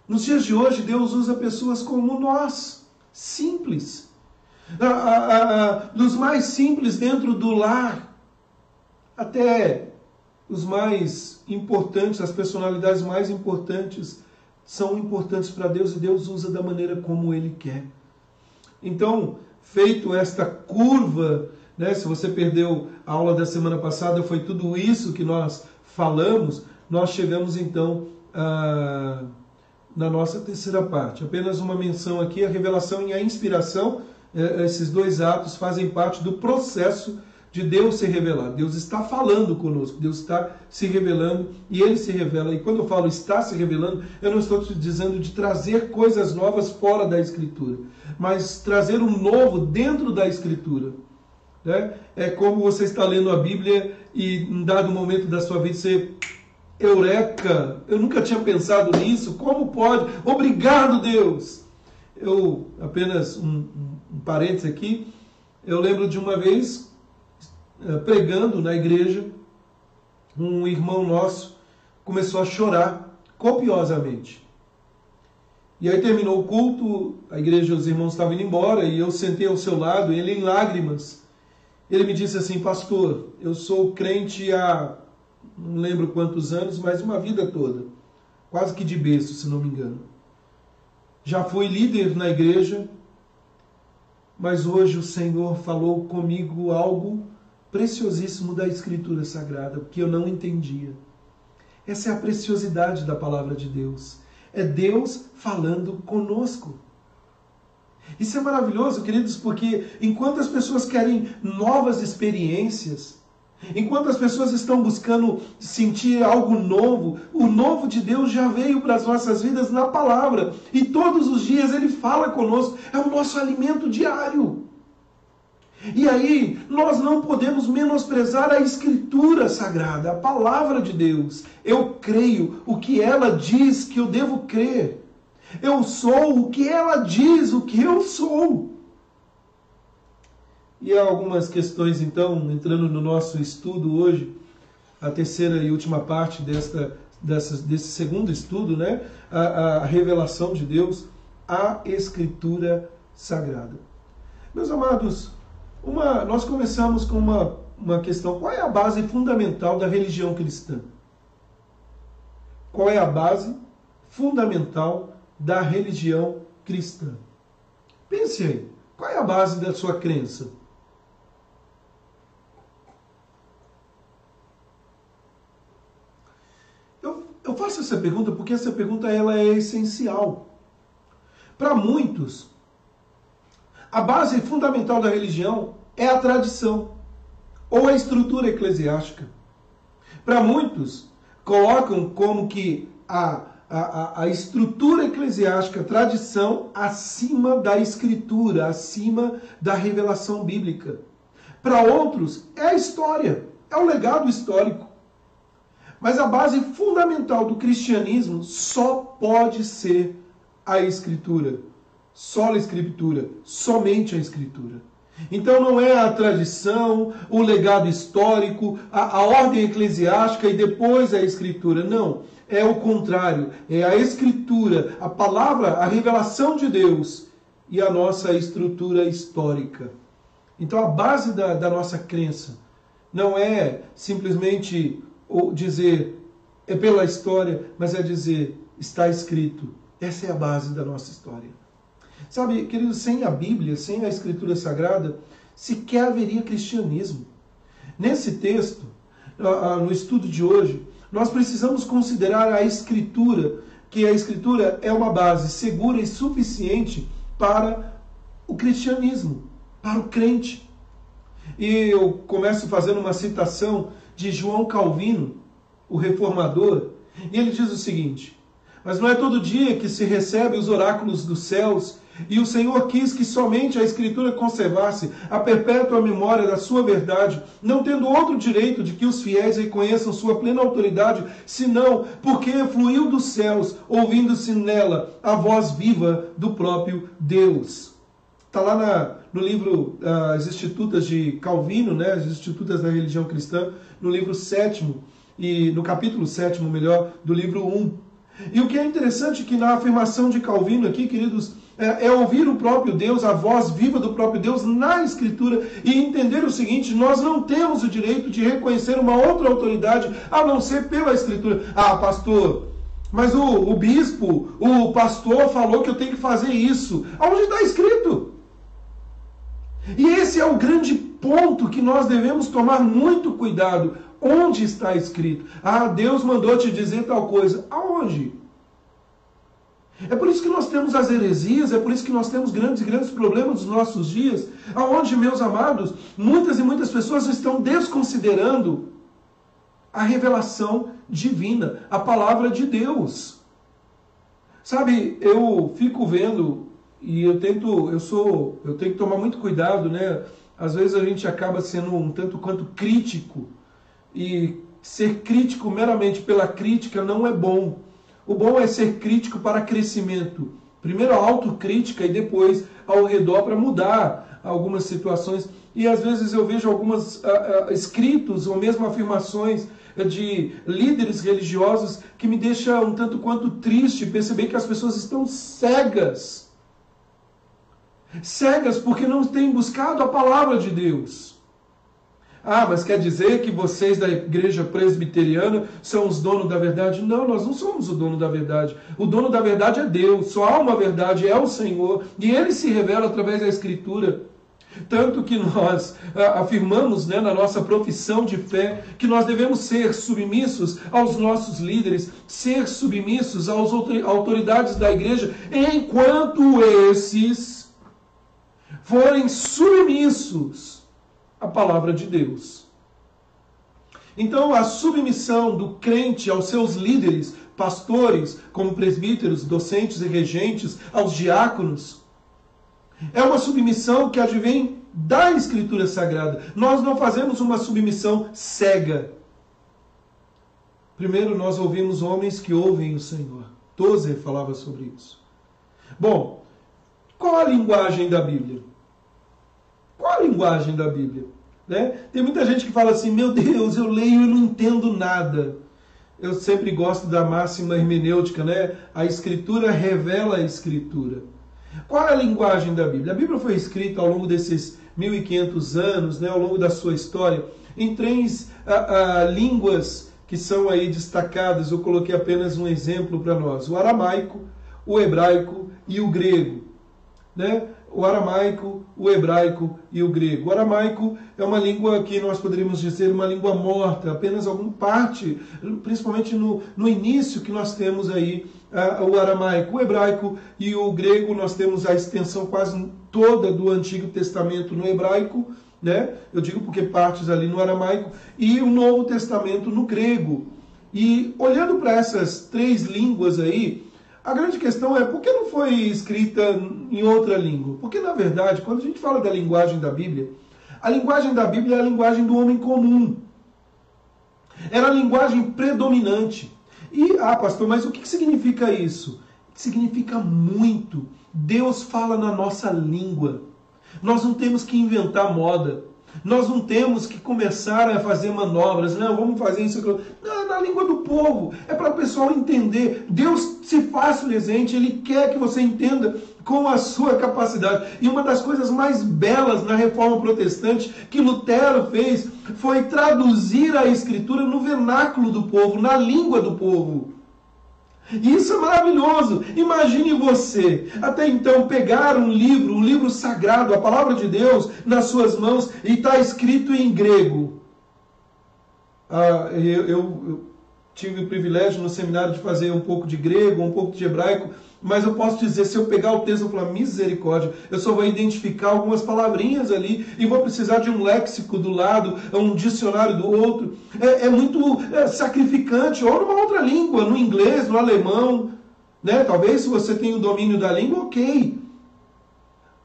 Nos dias de hoje, Deus usa pessoas como nós, simples. Dos mais simples dentro do lar, até os mais importantes, as personalidades mais importantes, são importantes para Deus e Deus usa da maneira como Ele quer. Então, feito esta curva, né, se você perdeu a aula da semana passada, foi tudo isso que nós falamos, nós chegamos então na nossa terceira parte. Apenas uma menção aqui, a revelação e a inspiração, esses dois atos fazem parte do processo de Deus se revelar. Deus está falando conosco, Deus está se revelando e Ele se revela. E quando eu falo está se revelando, eu não estou te dizendo de trazer coisas novas fora da Escritura, mas trazer um novo dentro da Escritura. Né? É como você está lendo a Bíblia e em dado momento da sua vida você... Eureka! Eu nunca tinha pensado nisso, como pode? Obrigado, Deus! Eu, apenas um parênteses aqui, eu lembro de uma vez, pregando na igreja, um irmão nosso começou a chorar copiosamente. E aí terminou o culto, a igreja, os irmãos estavam indo embora, e eu sentei ao seu lado, ele em lágrimas. Ele me disse assim, pastor, eu sou crente há, não lembro quantos anos, mas uma vida toda. Quase que de berço, se não me engano. Já fui líder na igreja, mas hoje o Senhor falou comigo algo preciosíssimo da Escritura Sagrada, que eu não entendia. Essa é a preciosidade da palavra de Deus. É Deus falando conosco. Isso é maravilhoso, queridos, porque enquanto as pessoas querem novas experiências, enquanto as pessoas estão buscando sentir algo novo, o novo de Deus já veio para as nossas vidas na palavra. E todos os dias Ele fala conosco, é o nosso alimento diário. E aí, nós não podemos menosprezar a Escritura Sagrada, a palavra de Deus. Eu creio o que ela diz que eu devo crer. Eu sou o que ela diz, o que eu sou. E há algumas questões, então, entrando no nosso estudo hoje, a terceira e última parte desse segundo estudo, né? A revelação de Deus, a Escritura Sagrada. Meus amados, nós começamos com uma questão. Qual é a base fundamental da religião cristã? Qual é a base fundamental da religião cristã? Pense aí. Qual é a base da sua crença? Eu faço essa pergunta porque essa pergunta ela é essencial. Para muitos, a base fundamental da religião é a tradição ou a estrutura eclesiástica. Para muitos, colocam como que a estrutura eclesiástica, a tradição, acima da Escritura, acima da revelação bíblica. Para outros, é a história, é o legado histórico. Mas a base fundamental do cristianismo só pode ser a Escritura. Só a Escritura, somente a Escritura. Então não é a tradição, o legado histórico, a ordem eclesiástica e depois a Escritura. Não, é o contrário. É a Escritura, a palavra, a revelação de Deus e a nossa estrutura histórica. Então a base da nossa crença não é simplesmente dizer é pela história, mas é dizer está escrito. Essa é a base da nossa história. Sabe, queridos, sem a Bíblia, sem a Escritura Sagrada, sequer haveria cristianismo. Nesse texto, no estudo de hoje, nós precisamos considerar a Escritura, que a Escritura é uma base segura e suficiente para o cristianismo, para o crente. E eu começo fazendo uma citação de João Calvino, o reformador, e ele diz o seguinte: mas não é todo dia que se recebe os oráculos dos céus, e o Senhor quis que somente a Escritura conservasse a perpétua memória da sua verdade, não tendo outro direito de que os fiéis reconheçam sua plena autoridade, senão porque fluiu dos céus, ouvindo-se nela a voz viva do próprio Deus. Está lá no livro As Institutas de Calvino, né, As Institutas da Religião Cristã, no livro 7º, e no capítulo 7º, melhor, do livro 1. E o que é interessante é que na afirmação de Calvino aqui, queridos, é ouvir o próprio Deus, a voz viva do próprio Deus na Escritura e entender o seguinte: nós não temos o direito de reconhecer uma outra autoridade a não ser pela Escritura. Ah, pastor, mas o bispo, o pastor falou que eu tenho que fazer isso. Aonde está escrito? E esse é o grande ponto que nós devemos tomar muito cuidado. Onde está escrito? Ah, Deus mandou te dizer tal coisa. Aonde? É por isso que nós temos as heresias, é por isso que nós temos grandes problemas nos nossos dias, aonde, meus amados, muitas e muitas pessoas estão desconsiderando a revelação divina, a palavra de Deus. Sabe, eu fico vendo e eu tenho que tomar muito cuidado, né? Às vezes a gente acaba sendo um tanto quanto crítico, e ser crítico meramente pela crítica não é bom. O bom é ser crítico para crescimento. Primeiro a autocrítica e depois ao redor para mudar algumas situações. E às vezes eu vejo alguns escritos ou mesmo afirmações de líderes religiosos que me deixam um tanto quanto triste perceber que as pessoas estão cegas. Cegas porque não têm buscado a palavra de Deus. Ah, mas quer dizer que vocês da igreja presbiteriana são os donos da verdade? Não, nós não somos o dono da verdade. O dono da verdade é Deus. Só há uma verdade, é o Senhor. E Ele se revela através da Escritura. Tanto que nós afirmamos, né, na nossa profissão de fé que nós devemos ser submissos aos nossos líderes, ser submissos às autoridades da igreja, enquanto esses forem submissos a palavra de Deus. Então, a submissão do crente aos seus líderes, pastores, como presbíteros, docentes e regentes, aos diáconos, é uma submissão que advém da Escritura Sagrada. Nós não fazemos uma submissão cega. Primeiro, nós ouvimos homens que ouvem o Senhor. Tozer falava sobre isso. Bom, qual a linguagem da Bíblia? Qual a linguagem da Bíblia? Né? Tem muita gente que fala assim: meu Deus, eu leio e não entendo nada. Eu sempre gosto da máxima hermenêutica, né? A Escritura revela a Escritura. Qual é a linguagem da Bíblia? A Bíblia foi escrita ao longo desses 1500 anos, né? Ao longo da sua história, em três línguas que são aí destacadas. Eu coloquei apenas um exemplo para nós: o aramaico, o hebraico e o grego, né? O aramaico, o hebraico e o grego. O aramaico é uma língua que nós poderíamos dizer uma língua morta, apenas alguma parte, principalmente no início que nós temos aí o aramaico. O hebraico e o grego, nós temos a extensão quase toda do Antigo Testamento no hebraico, né? Eu digo porque partes ali no aramaico, e o Novo Testamento no grego. E olhando para essas três línguas aí, a grande questão é: por que não foi escrita em outra língua? Porque, na verdade, quando a gente fala da linguagem da Bíblia, a linguagem da Bíblia é a linguagem do homem comum. Era a linguagem predominante. E, pastor, mas o que significa isso? Significa muito. Deus fala na nossa língua. Nós não temos que inventar moda. Nós não temos que começar a fazer manobras. Não, vamos fazer isso. Não, na língua do povo. É para o pessoal entender. Deus se faz presente. Ele quer que você entenda com a sua capacidade. E uma das coisas mais belas na Reforma Protestante que Lutero fez foi traduzir a Escritura no vernáculo do povo, na língua do povo. E isso é maravilhoso. Imagine você, até então, pegar um livro sagrado, a palavra de Deus, nas suas mãos, e está escrito em grego. Eu tive o privilégio no seminário de fazer um pouco de grego, um pouco de hebraico, mas eu posso dizer, se eu pegar o texto e falar, misericórdia, eu só vou identificar algumas palavrinhas ali e vou precisar de um léxico do lado, um dicionário do outro. É muito sacrificante, ou numa outra língua, no inglês, no alemão, né? Talvez se você tem o domínio da língua, ok.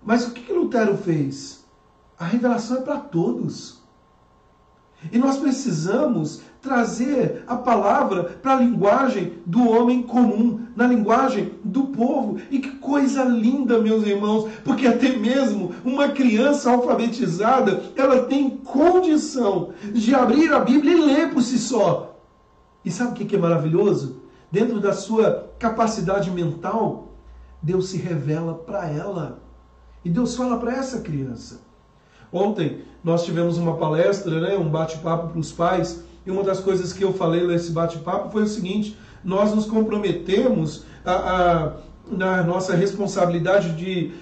Mas o que Lutero fez? A revelação é para todos. E nós precisamos trazer a palavra para a linguagem do homem comum, na linguagem do povo. E que coisa linda, meus irmãos, porque até mesmo uma criança alfabetizada, ela tem condição de abrir a Bíblia e ler por si só. E sabe o que é maravilhoso? Dentro da sua capacidade mental, Deus se revela para ela. E Deus fala para essa criança. Ontem nós tivemos uma palestra, né, um bate-papo para os pais, e uma das coisas que eu falei nesse bate-papo foi o seguinte: nós nos comprometemos na nossa responsabilidade de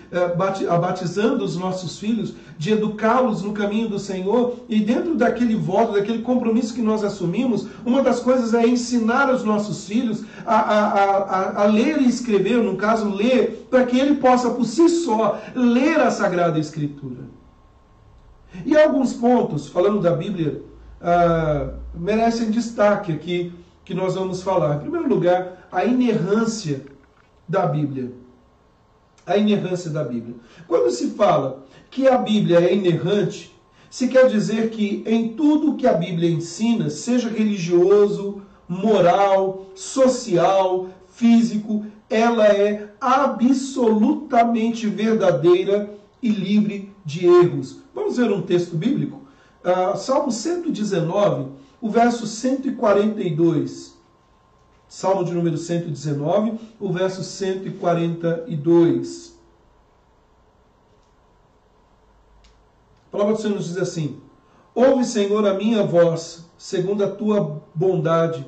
batizando os nossos filhos, de educá-los no caminho do Senhor, e dentro daquele voto, daquele compromisso que nós assumimos, uma das coisas é ensinar os nossos filhos a ler e escrever, no caso ler, para que ele possa por si só ler a Sagrada Escritura. E alguns pontos, falando da Bíblia, merecem destaque aqui, que nós vamos falar. Em primeiro lugar, a inerrância da Bíblia. A inerrância da Bíblia. Quando se fala que a Bíblia é inerrante, se quer dizer que em tudo que a Bíblia ensina, seja religioso, moral, social, físico, ela é absolutamente verdadeira e livre de erros. Vamos ver um texto bíblico? Salmo 119, o verso 142. Salmo de número 119, o verso 142. A palavra do Senhor nos diz assim: ouve, Senhor, a minha voz, segundo a tua bondade,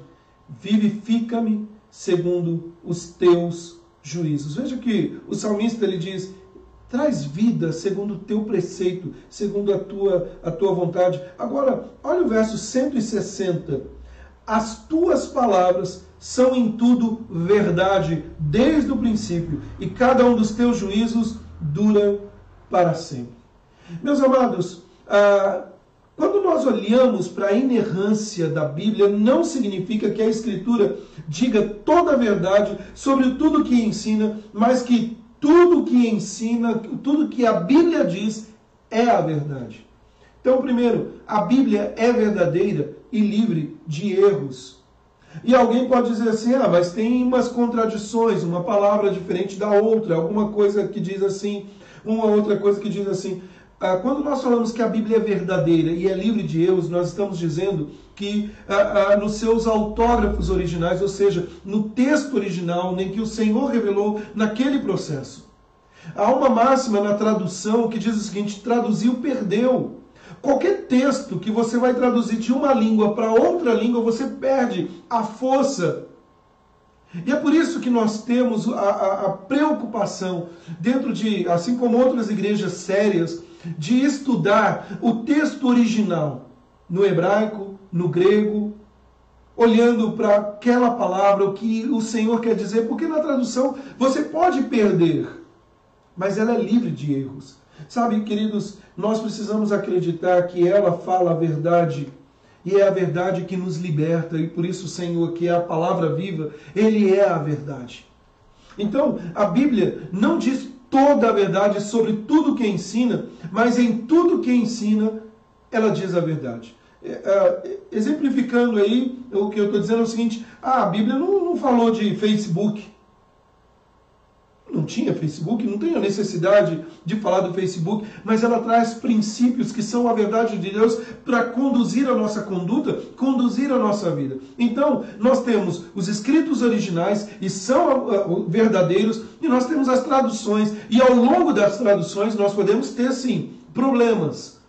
vivifica-me segundo os teus juízos. Veja que o salmista ele diz: traz vida segundo o teu preceito, segundo a tua vontade. Agora, olha o verso 160. As tuas palavras são em tudo verdade, desde o princípio, e cada um dos teus juízos dura para sempre. Meus amados, quando nós olhamos para a inerrância da Bíblia, não significa que a Escritura diga toda a verdade sobre tudo que ensina, mas que tudo que ensina, tudo que a Bíblia diz é a verdade. Então, primeiro, a Bíblia é verdadeira e livre de erros. E alguém pode dizer assim, mas tem umas contradições, uma palavra diferente da outra, alguma coisa que diz assim, uma outra coisa que diz assim. Quando nós falamos que a Bíblia é verdadeira e é livre de erros, nós estamos dizendo que nos seus autógrafos originais, ou seja, no texto original, em que o Senhor revelou naquele processo. Há uma máxima na tradução que diz o seguinte: traduziu, perdeu. Qualquer texto que você vai traduzir de uma língua para outra língua, você perde a força. E é por isso que nós temos a preocupação, dentro de, assim como outras igrejas sérias, de estudar o texto original, no hebraico, no grego, olhando para aquela palavra, o que o Senhor quer dizer, porque na tradução você pode perder, mas ela é livre de erros. Sabe, queridos, nós precisamos acreditar que ela fala a verdade, e é a verdade que nos liberta, e por isso o Senhor, que é a palavra viva, Ele é a verdade. Então, a Bíblia não diz toda a verdade sobre tudo que ensina, mas em tudo que ensina, ela diz a verdade. exemplificando aí, o que eu estou dizendo é o seguinte: a Bíblia não falou de Facebook. Não tinha Facebook, não tem a necessidade de falar do Facebook, mas ela traz princípios que são a verdade de Deus para conduzir a nossa conduta, conduzir a nossa vida. Então, nós temos os escritos originais e são verdadeiros, e nós temos as traduções, e ao longo das traduções nós podemos ter, sim, problemas,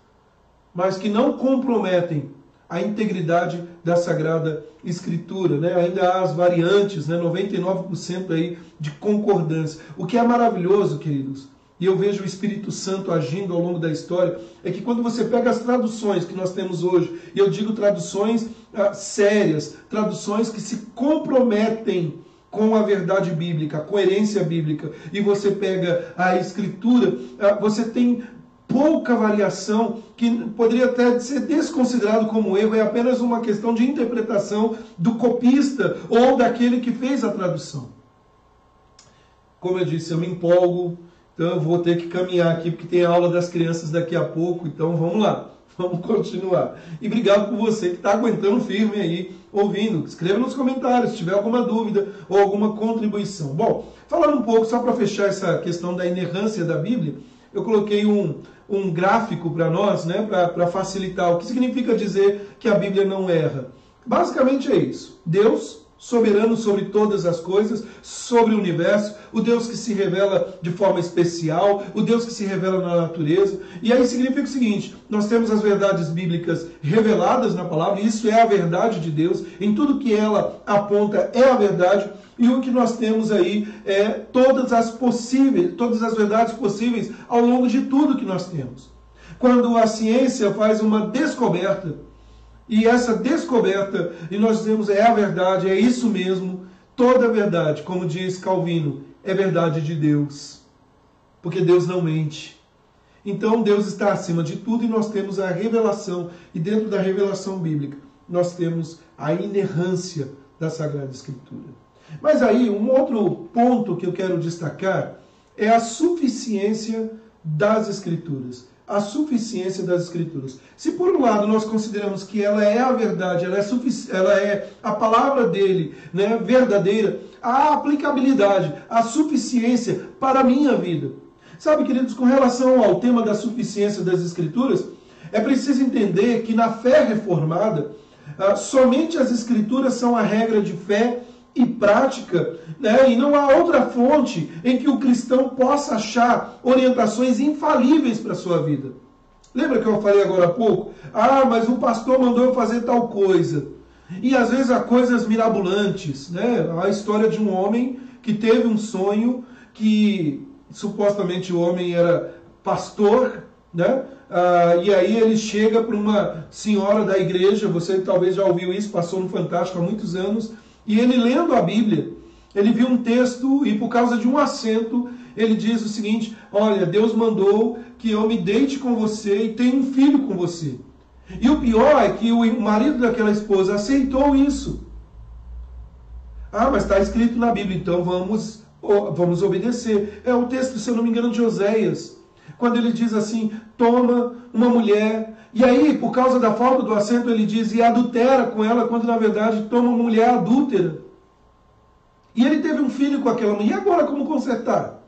mas que não comprometem a integridade da Sagrada Escritura, né? Ainda há as variantes, né? 99% aí de concordância. O que é maravilhoso, queridos, e eu vejo o Espírito Santo agindo ao longo da história, é que quando você pega as traduções que nós temos hoje, e eu digo traduções sérias, traduções que se comprometem com a verdade bíblica, a coerência bíblica, e você pega a Escritura, você tem pouca variação, que poderia até ser desconsiderado como erro, é apenas uma questão de interpretação do copista ou daquele que fez a tradução. Como eu disse, eu me empolgo, então eu vou ter que caminhar aqui, porque tem aula das crianças daqui a pouco, então vamos lá, vamos continuar. E obrigado por você que está aguentando firme aí, ouvindo. Escreva nos comentários se tiver alguma dúvida ou alguma contribuição. Bom, falando um pouco, só para fechar essa questão da inerrância da Bíblia, eu coloquei um gráfico para nós, né, para facilitar. O que significa dizer que a Bíblia não erra? Basicamente é isso. Deus, soberano sobre todas as coisas, sobre o universo, o Deus que se revela de forma especial, o Deus que se revela na natureza. E aí significa o seguinte: nós temos as verdades bíblicas reveladas na palavra, e isso é a verdade de Deus, em tudo que ela aponta é a verdade. E o que nós temos aí é todas as verdades possíveis ao longo de tudo que nós temos. Quando a ciência faz uma descoberta, e essa descoberta, e nós dizemos, é a verdade, é isso mesmo, toda a verdade, como diz Calvino, é verdade de Deus. Porque Deus não mente. Então Deus está acima de tudo, e nós temos a revelação, e dentro da revelação bíblica, nós temos a inerrância da Sagrada Escritura. Mas aí, um outro ponto que eu quero destacar é a suficiência das Escrituras. A suficiência das Escrituras. Se por um lado nós consideramos que ela é a verdade, ela é a palavra dele, né, verdadeira, a aplicabilidade, a suficiência para a minha vida. Sabe, queridos, com relação ao tema da suficiência das Escrituras, é preciso entender que na fé reformada, somente as Escrituras são a regra de fé e prática, né? E não há outra fonte em que o cristão possa achar orientações infalíveis para a sua vida. Lembra que eu falei agora há pouco? Mas o pastor mandou eu fazer tal coisa. E às vezes há coisas mirabolantes, né? A história de um homem que teve um sonho, que supostamente o homem era pastor, né? E aí ele chega para uma senhora da igreja, você talvez já ouviu isso, passou no Fantástico há muitos anos, e ele lendo a Bíblia, ele viu um texto e por causa de um acento, ele diz o seguinte: olha, Deus mandou que eu me deite com você e tenha um filho com você. E o pior é que o marido daquela esposa aceitou isso. Mas está escrito na Bíblia, então vamos obedecer. É o texto, se eu não me engano, de Oséias, quando ele diz assim: toma uma mulher, e aí, por causa da falta do acento, ele diz, e adultera com ela, quando na verdade toma uma mulher adúltera. E ele teve um filho com aquela mulher, e agora como consertar?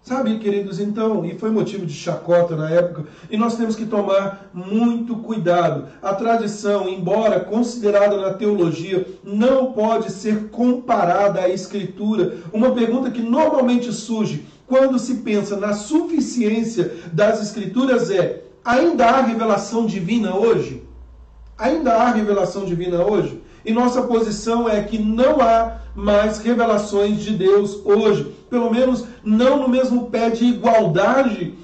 Sabe, queridos, então, e foi motivo de chacota na época, e nós temos que tomar muito cuidado. A tradição, embora considerada na teologia, não pode ser comparada à Escritura. Uma pergunta que normalmente surge quando se pensa na suficiência das Escrituras é: ainda há revelação divina hoje? Ainda há revelação divina hoje? E nossa posição é que não há mais revelações de Deus hoje. Pelo menos não no mesmo pé de igualdade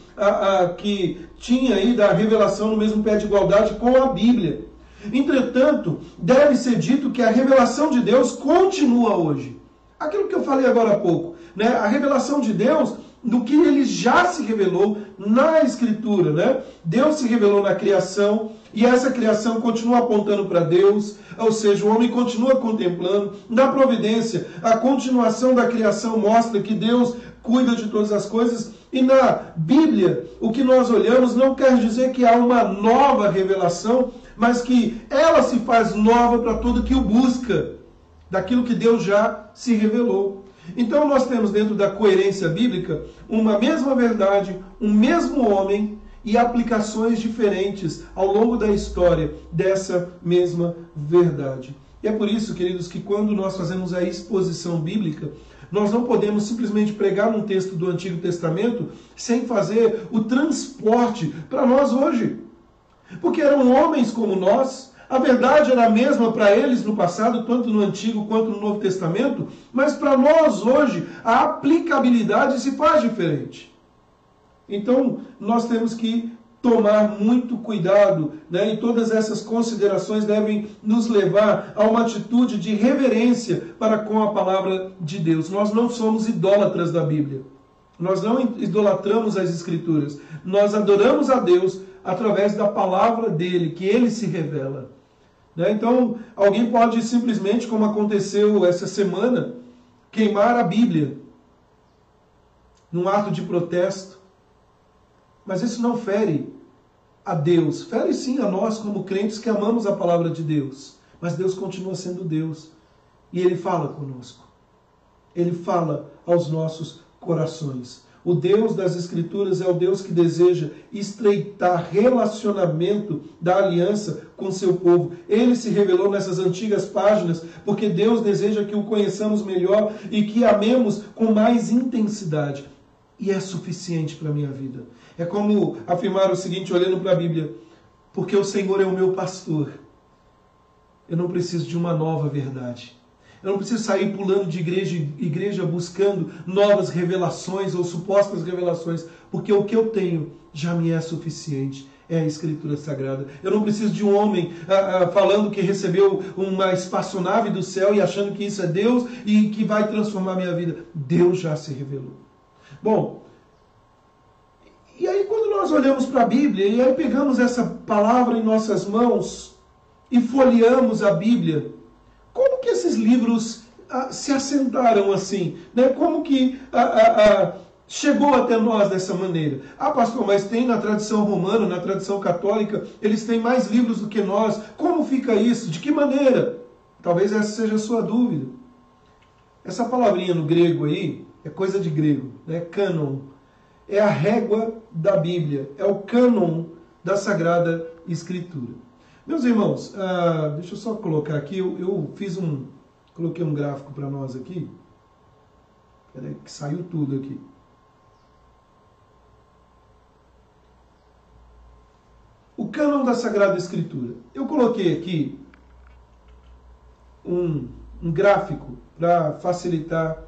que tinha aí da revelação, no mesmo pé de igualdade com a Bíblia. Entretanto, deve ser dito que a revelação de Deus continua hoje. Aquilo que eu falei agora há pouco, né? A revelação de Deus, do que ele já se revelou na Escritura, né? Deus se revelou na criação, e essa criação continua apontando para Deus, ou seja, o homem continua contemplando. Na providência, a continuação da criação mostra que Deus cuida de todas as coisas, E na Bíblia, o que nós olhamos não quer dizer que há uma nova revelação, mas que ela se faz nova para todo que o busca, daquilo que Deus já se revelou. Então nós temos dentro da coerência bíblica uma mesma verdade, um mesmo homem e aplicações diferentes ao longo da história dessa mesma verdade. E é por isso, queridos, que quando nós fazemos a exposição bíblica, nós não podemos simplesmente pregar num texto do Antigo Testamento sem fazer o transporte para nós hoje. Porque eram homens como nós, a verdade era a mesma para eles no passado, tanto no Antigo quanto no Novo Testamento, mas para nós hoje a aplicabilidade se faz diferente. Então nós temos que tomar muito cuidado, né? E todas essas considerações devem nos levar a uma atitude de reverência para com a palavra de Deus. Nós não somos idólatras da Bíblia. Nós não idolatramos as Escrituras. Nós adoramos a Deus através da palavra dele, que ele se revela. Né? Então, alguém pode simplesmente, como aconteceu essa semana, queimar a Bíblia num ato de protesto. Mas isso não fere a Deus. Fere sim a nós como crentes que amamos a palavra de Deus. Mas Deus continua sendo Deus. E Ele fala conosco. Ele fala aos nossos corações. O Deus das Escrituras é o Deus que deseja estreitar relacionamento da aliança com seu povo. Ele se revelou nessas antigas páginas porque Deus deseja que o conheçamos melhor e que amemos com mais intensidade. E é suficiente para a minha vida. É como afirmar o seguinte, olhando para a Bíblia: porque o Senhor é o meu pastor. Eu não preciso de uma nova verdade. Eu não preciso sair pulando de igreja em igreja buscando novas revelações ou supostas revelações, porque o que eu tenho já me é suficiente. É a Escritura Sagrada. Eu não preciso de um homem falando que recebeu uma espaçonave do céu e achando que isso é Deus e que vai transformar a minha vida. Deus já se revelou. Bom, e aí quando nós olhamos para a Bíblia e aí pegamos essa palavra em nossas mãos e folheamos a Bíblia, como que esses livros se assentaram assim? Né? Como que chegou até nós dessa maneira? Ah, pastor, mas tem na tradição romana, na tradição católica, eles têm mais livros do que nós. Como fica isso? De que maneira? Talvez essa seja a sua dúvida. Essa palavrinha no grego aí é coisa de grego, né? Cânon. É a régua da Bíblia, é o cânon da Sagrada Escritura. Meus irmãos, deixa eu só colocar aqui, eu coloquei um gráfico para nós aqui. Peraí, que saiu tudo aqui. O cânon da Sagrada Escritura. Eu coloquei aqui um gráfico para facilitar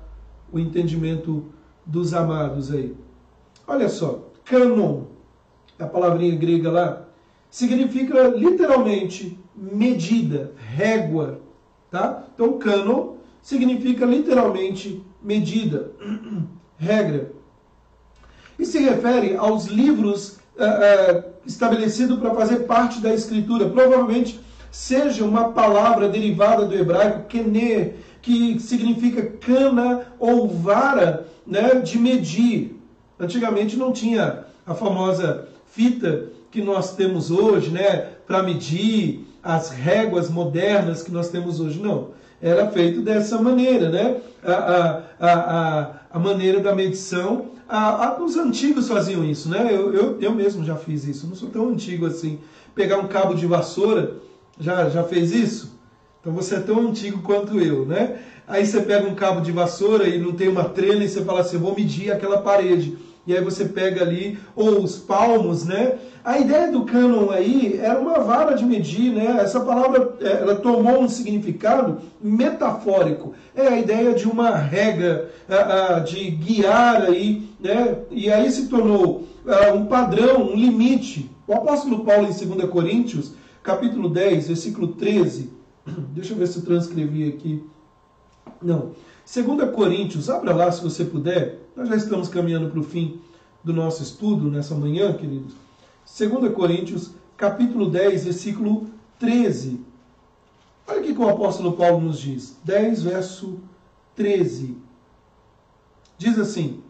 o entendimento dos amados aí. Olha só, cânon, a palavrinha grega lá, significa literalmente medida, régua, tá? Então, cânon significa literalmente medida, regra. E se refere aos livros estabelecidos para fazer parte da Escritura. Provavelmente seja uma palavra derivada do hebraico, kener, que significa cana ou vara, né, de medir. Antigamente não tinha a famosa fita que nós temos hoje, né, para medir as réguas modernas que nós temos hoje. Não, era feito dessa maneira, né? A maneira da medição. Os antigos faziam isso, né? Eu mesmo já fiz isso, não sou tão antigo assim. Pegar um cabo de vassoura, já fez isso? Então você é tão antigo quanto eu, né? Aí você pega um cabo de vassoura e não tem uma trena e você fala assim, eu vou medir aquela parede. E aí você pega ali, ou os palmos, né? A ideia do cânon aí era uma vara de medir, né? Essa palavra, ela tomou um significado metafórico. É a ideia de uma regra, de guiar aí, né? E aí se tornou um padrão, um limite. O apóstolo Paulo em 2 Coríntios, capítulo 10, versículo 13, deixa eu ver se eu transcrevi aqui. Não. 2 Coríntios, abra lá se você puder. Nós já estamos caminhando para o fim do nosso estudo nessa manhã, queridos. 2 Coríntios, capítulo 10, versículo 13. Olha o que o apóstolo Paulo nos diz. 10, verso 13. Diz assim: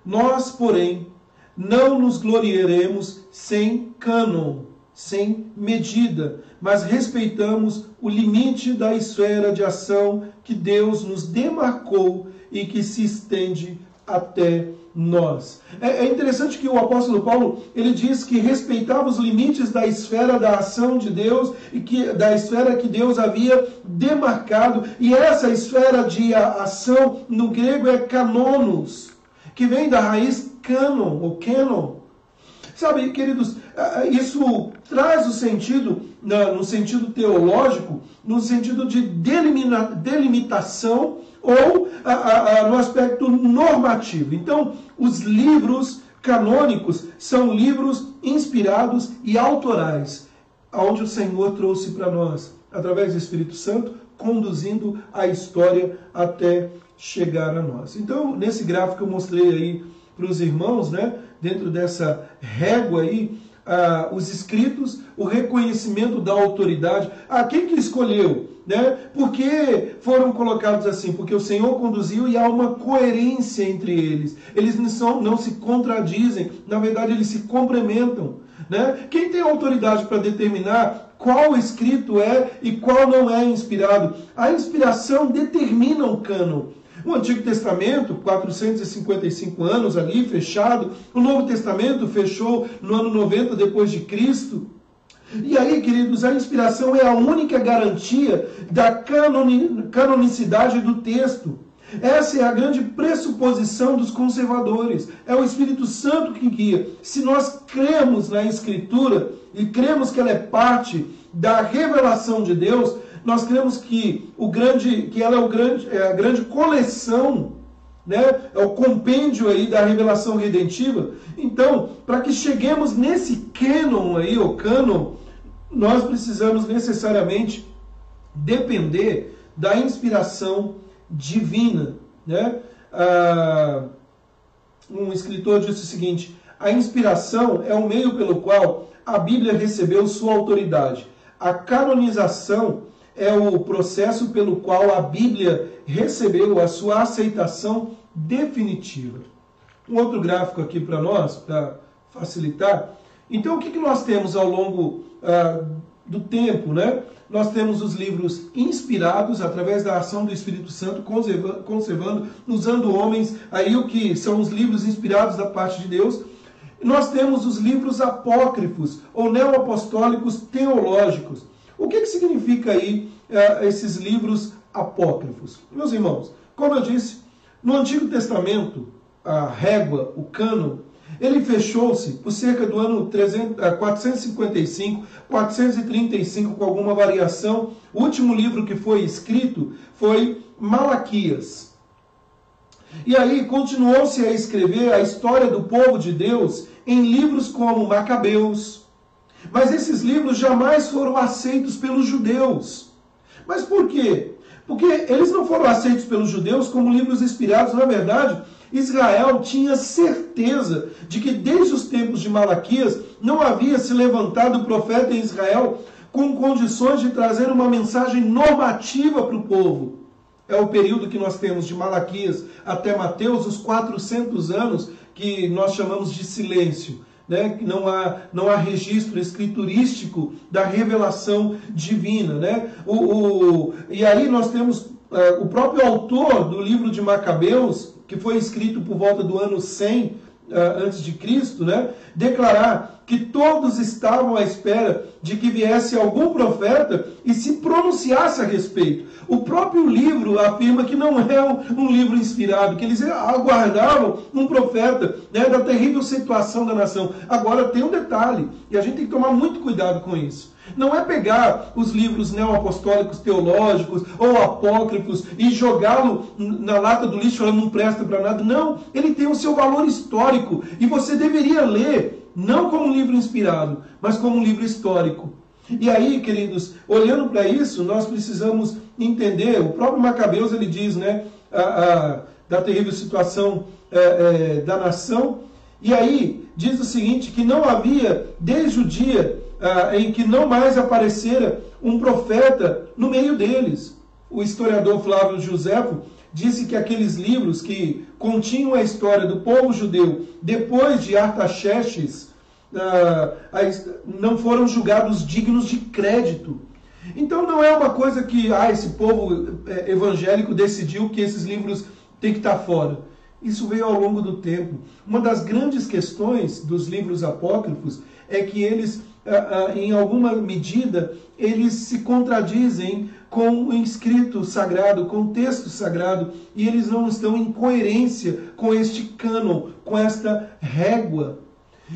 Nós, porém, não nos gloriaremos sem cânon, sem medida, mas respeitamos o limite da esfera de ação que Deus nos demarcou e que se estende até nós. É interessante que o apóstolo Paulo, ele diz que respeitava os limites da esfera da ação de Deus e da esfera que Deus havia demarcado. E essa esfera de ação no grego é kanonos, que vem da raiz canon ou canon. Sabe, queridos, isso traz o sentido, no sentido teológico, no sentido de delimitação ou no aspecto normativo. Então, os livros canônicos são livros inspirados e autorais, onde o Senhor trouxe para nós, através do Espírito Santo, conduzindo a história até chegar a nós. Então, nesse gráfico eu mostrei aí para os irmãos, né, dentro dessa régua aí, os escritos, o reconhecimento da autoridade. Quem que escolheu? Né? Por que foram colocados assim? Porque o Senhor conduziu e há uma coerência entre eles. Eles não se contradizem, na verdade eles se complementam. Né? Quem tem autoridade para determinar qual escrito é e qual não é inspirado? A inspiração determina o cânon. O Antigo Testamento, 455 anos ali, fechado. O Novo Testamento fechou no ano 90 depois de Cristo. E aí, queridos, a inspiração é a única garantia da canonicidade do texto. Essa é a grande pressuposição dos conservadores. É o Espírito Santo que guia. Se nós cremos na Escritura e cremos que ela é parte da revelação de Deus, nós cremos que ela é a grande coleção, né? É o compêndio aí da revelação redentiva. Então, para que cheguemos nesse cânon aí, o cânon, nós precisamos necessariamente depender da inspiração divina, né? Um escritor disse o seguinte: a inspiração é o meio pelo qual a Bíblia recebeu sua autoridade. A canonização é o processo pelo qual a Bíblia recebeu a sua aceitação definitiva. Um outro gráfico aqui para nós, para facilitar. Então, o que nós temos ao longo do tempo, né? Nós temos os livros inspirados através da ação do Espírito Santo, conservando, usando homens, aí o que são os livros inspirados da parte de Deus. Nós temos os livros apócrifos, ou neoapostólicos teológicos. O que significa aí esses livros apócrifos? Meus irmãos, como eu disse, no Antigo Testamento, a régua, o cânon, ele fechou-se por cerca do ano 455, 435, com alguma variação. O último livro que foi escrito foi Malaquias. E aí continuou-se a escrever a história do povo de Deus em livros como Macabeus. Mas esses livros jamais foram aceitos pelos judeus. Mas por quê? Porque eles não foram aceitos pelos judeus como livros inspirados. Na verdade, Israel tinha certeza de que desde os tempos de Malaquias não havia se levantado profeta em Israel com condições de trazer uma mensagem normativa para o povo. É o período que nós temos de Malaquias até Mateus, os 400 anos que nós chamamos de silêncio. Né? Não há registro escriturístico da revelação divina. Né? E aí nós temos o próprio autor do livro de Macabeus, que foi escrito por volta do ano 100 antes de Cristo, né? Declarar que todos estavam à espera de que viesse algum profeta e se pronunciasse a respeito. O próprio livro afirma que não é um livro inspirado, que eles aguardavam um profeta, né, da terrível situação da nação. Agora tem um detalhe, e a gente tem que tomar muito cuidado com isso. Não é pegar os livros neoapostólicos teológicos ou apócrifos e jogá-lo na lata do lixo, falando não presta para nada. Não, ele tem o seu valor histórico e você deveria ler não como um livro inspirado, mas como um livro histórico. E aí, queridos, olhando para isso, nós precisamos entender, o próprio Macabeus ele diz, né, da terrível situação da nação, e aí diz o seguinte, que não havia, desde o dia em que não mais aparecera um profeta no meio deles. O historiador Flávio Joséfo disse que aqueles livros que continham a história do povo judeu depois de Artaxerxes não foram julgados dignos de crédito. Então não é uma coisa que esse povo evangélico decidiu que esses livros têm que estar fora. Isso veio ao longo do tempo. Uma das grandes questões dos livros apócrifos é que eles, em alguma medida, eles se contradizem com o escrito sagrado, com o texto sagrado, e eles não estão em coerência com este cânon, com esta régua.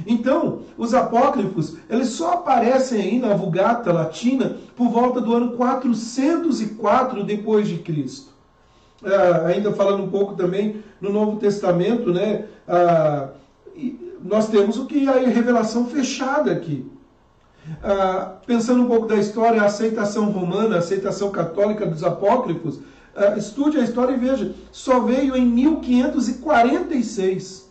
Então, os apócrifos, eles só aparecem aí na Vulgata Latina por volta do ano 404 depois de Cristo. Ainda falando um pouco também no Novo Testamento, né? Nós temos o que é a revelação fechada aqui. Pensando um pouco da história, a aceitação romana, a aceitação católica dos apócrifos, estude a história e veja, só veio em 1546.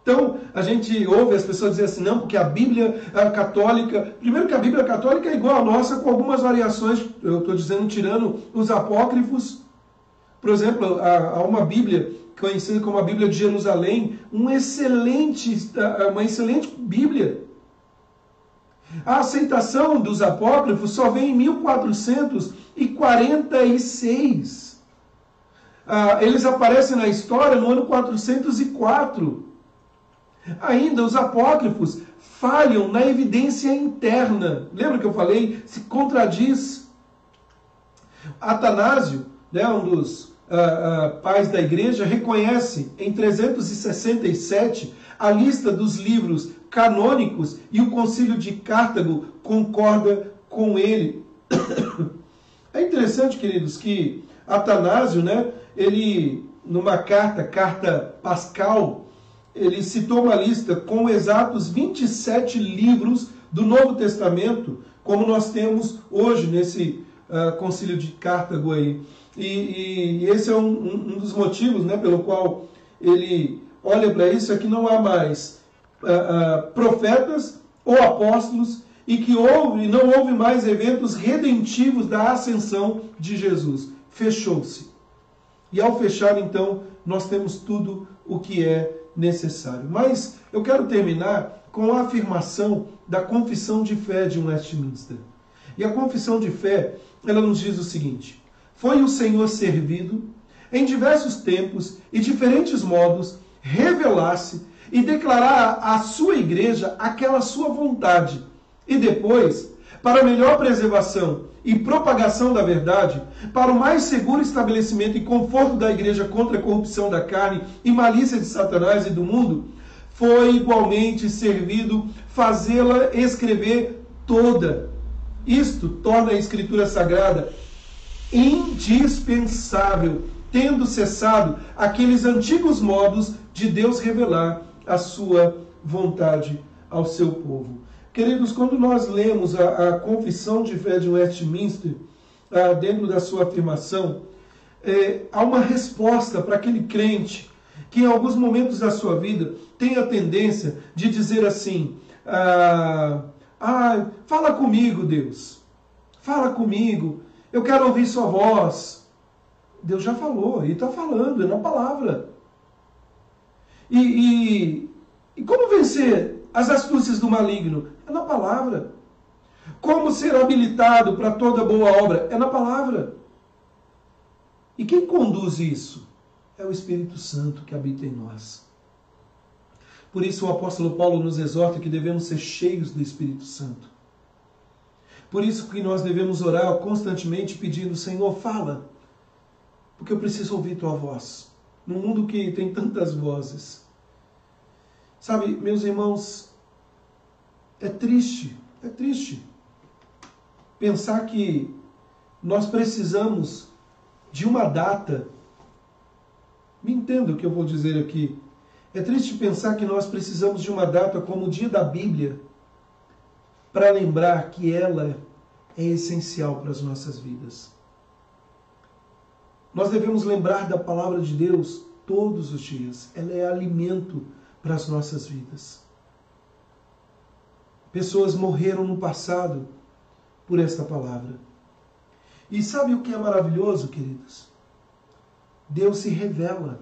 Então, a gente ouve as pessoas dizer assim, não, porque a Bíblia católica... Primeiro que a Bíblia católica é igual à nossa, com algumas variações, eu estou dizendo, tirando os apócrifos. Por exemplo, há uma Bíblia conhecida como a Bíblia de Jerusalém, uma excelente Bíblia. A aceitação dos apócrifos só vem em 1446. Eles aparecem na história no ano 404. Ainda os apócrifos falham na evidência interna. Lembra que eu falei? Se contradiz. Atanásio, né, um dos pais da igreja, reconhece em 367 a lista dos livros canônicos e o concílio de Cartago concorda com ele. É interessante, queridos, que Atanásio, né, ele, numa carta pascal, ele citou uma lista com exatos 27 livros do Novo Testamento, como nós temos hoje nesse concílio de Cartago aí. E esse é um dos motivos, né, pelo qual ele olha para isso, é que não há mais profetas ou apóstolos e que não houve mais eventos redentivos da ascensão de Jesus. Fechou-se. E ao fechar, então, nós temos tudo o que é necessário. Mas eu quero terminar com a afirmação da confissão de fé de Westminster. E a confissão de fé, ela nos diz o seguinte: foi o Senhor servido, em diversos tempos e diferentes modos, revelar-se e declarar à sua igreja aquela sua vontade. E depois, para melhor preservação e propagação da verdade, para o mais seguro estabelecimento e conforto da igreja contra a corrupção da carne e malícia de Satanás e do mundo, foi igualmente servido fazê-la escrever toda. Isto torna a Escritura Sagrada indispensável, tendo cessado aqueles antigos modos de Deus revelar a sua vontade ao seu povo. Queridos, quando nós lemos a confissão de fé de Westminster, dentro da sua afirmação, há uma resposta para aquele crente que em alguns momentos da sua vida tem a tendência de dizer assim, fala comigo, Deus, fala comigo, eu quero ouvir sua voz. Deus já falou, e está falando, é na palavra. E como vencer as astúcias do maligno? É na palavra. Como ser habilitado para toda boa obra? É na palavra. E quem conduz isso? É o Espírito Santo que habita em nós. Por isso o apóstolo Paulo nos exorta que devemos ser cheios do Espírito Santo. Por isso que nós devemos orar constantemente pedindo, Senhor, fala, porque eu preciso ouvir tua voz. Num mundo que tem tantas vozes. Sabe, meus irmãos, é triste pensar que nós precisamos de uma data. Me entenda o que eu vou dizer aqui. É triste pensar que nós precisamos de uma data como o dia da Bíblia para lembrar que ela é essencial para as nossas vidas. Nós devemos lembrar da palavra de Deus todos os dias. Ela é alimento para as nossas vidas. Pessoas morreram no passado por esta palavra. E sabe o que é maravilhoso, queridos? Deus se revela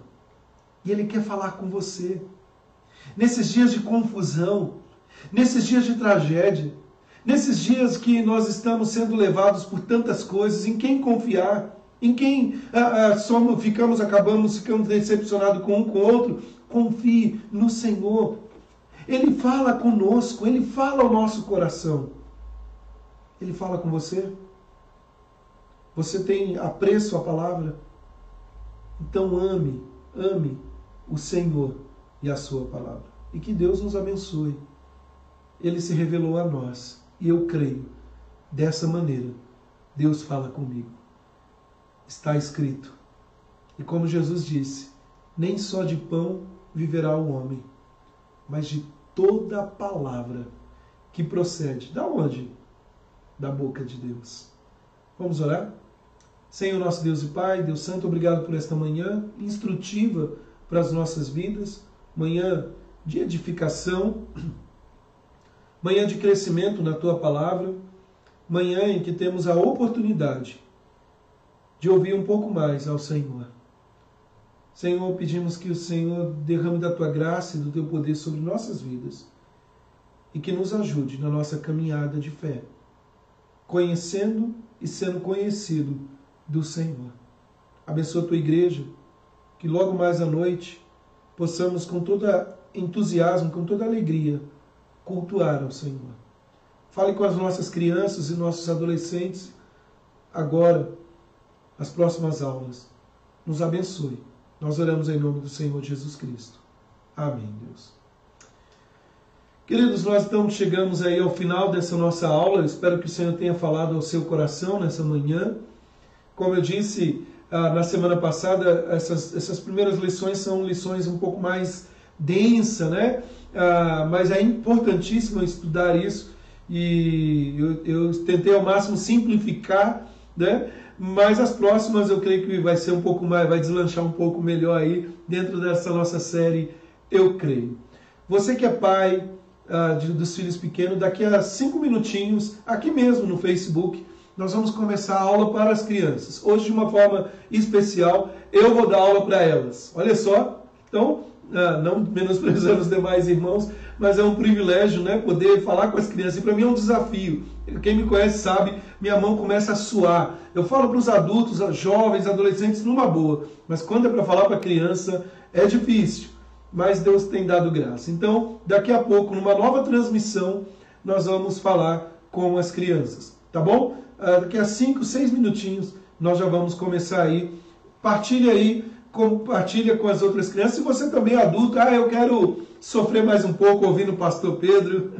e Ele quer falar com você. Nesses dias de confusão, nesses dias de tragédia, nesses dias que nós estamos sendo levados por tantas coisas, em quem confiar, em quem acabamos ficando decepcionados com um com o outro, confie no Senhor. Ele fala conosco, Ele fala ao nosso coração. Ele fala com você? Você tem apreço à palavra? Então ame o Senhor e a sua palavra. E que Deus nos abençoe. Ele se revelou a nós. E eu creio, dessa maneira, Deus fala comigo. Está escrito. E como Jesus disse, nem só de pão viverá o homem, mas de toda a palavra que procede. Da onde? Da boca de Deus. Vamos orar? Senhor nosso Deus e Pai, Deus Santo, obrigado por esta manhã instrutiva para as nossas vidas, manhã de edificação, manhã de crescimento na Tua Palavra, manhã em que temos a oportunidade de ouvir um pouco mais ao Senhor. Senhor, pedimos que o Senhor derrame da Tua graça e do Teu poder sobre nossas vidas e que nos ajude na nossa caminhada de fé, conhecendo e sendo conhecido do Senhor. Abençoa a Tua igreja, que logo mais à noite possamos com todo entusiasmo, com toda alegria, cultuar ao Senhor. Fale com as nossas crianças e nossos adolescentes agora, as próximas aulas. Nos abençoe. Nós oramos em nome do Senhor Jesus Cristo. Amém, Deus. Queridos, nós então chegamos aí ao final dessa nossa aula. Eu espero que o Senhor tenha falado ao seu coração nessa manhã. Como eu disse na semana passada, essas primeiras lições são lições um pouco mais densas, né? Mas é importantíssimo estudar isso e eu tentei ao máximo simplificar, né? Mas as próximas eu creio que vai ser um pouco mais, vai deslanchar um pouco melhor aí dentro dessa nossa série, eu creio. Você que é pai dos filhos pequenos, daqui a 5 minutinhos, aqui mesmo no Facebook, nós vamos começar a aula para as crianças. Hoje, de uma forma especial, eu vou dar aula para elas. Olha só, então, não menosprezando os demais irmãos, mas é um privilégio, né, poder falar com as crianças. E para mim é um desafio. Quem me conhece sabe, minha mão começa a suar. Eu falo para os adultos, jovens, adolescentes, numa boa. Mas quando é para falar para a criança, é difícil. Mas Deus tem dado graça. Então, daqui a pouco, numa nova transmissão, nós vamos falar com as crianças. Tá bom? Daqui a 5, 6 minutinhos, nós já vamos começar aí. Compartilha com as outras crianças. Se você também é adulto, eu quero sofrer mais um pouco ouvindo o pastor Pedro,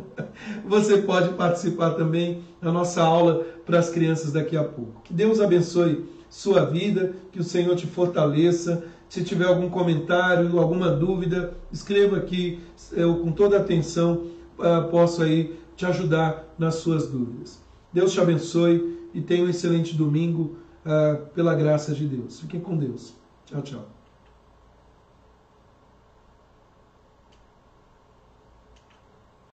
você pode participar também da nossa aula para as crianças daqui a pouco. Que Deus abençoe sua vida, que o Senhor te fortaleça. Se tiver algum comentário, alguma dúvida, escreva aqui, eu com toda atenção posso aí te ajudar nas suas dúvidas. Deus te abençoe e tenha um excelente domingo pela graça de Deus. Fiquem com Deus. Tchau, tchau.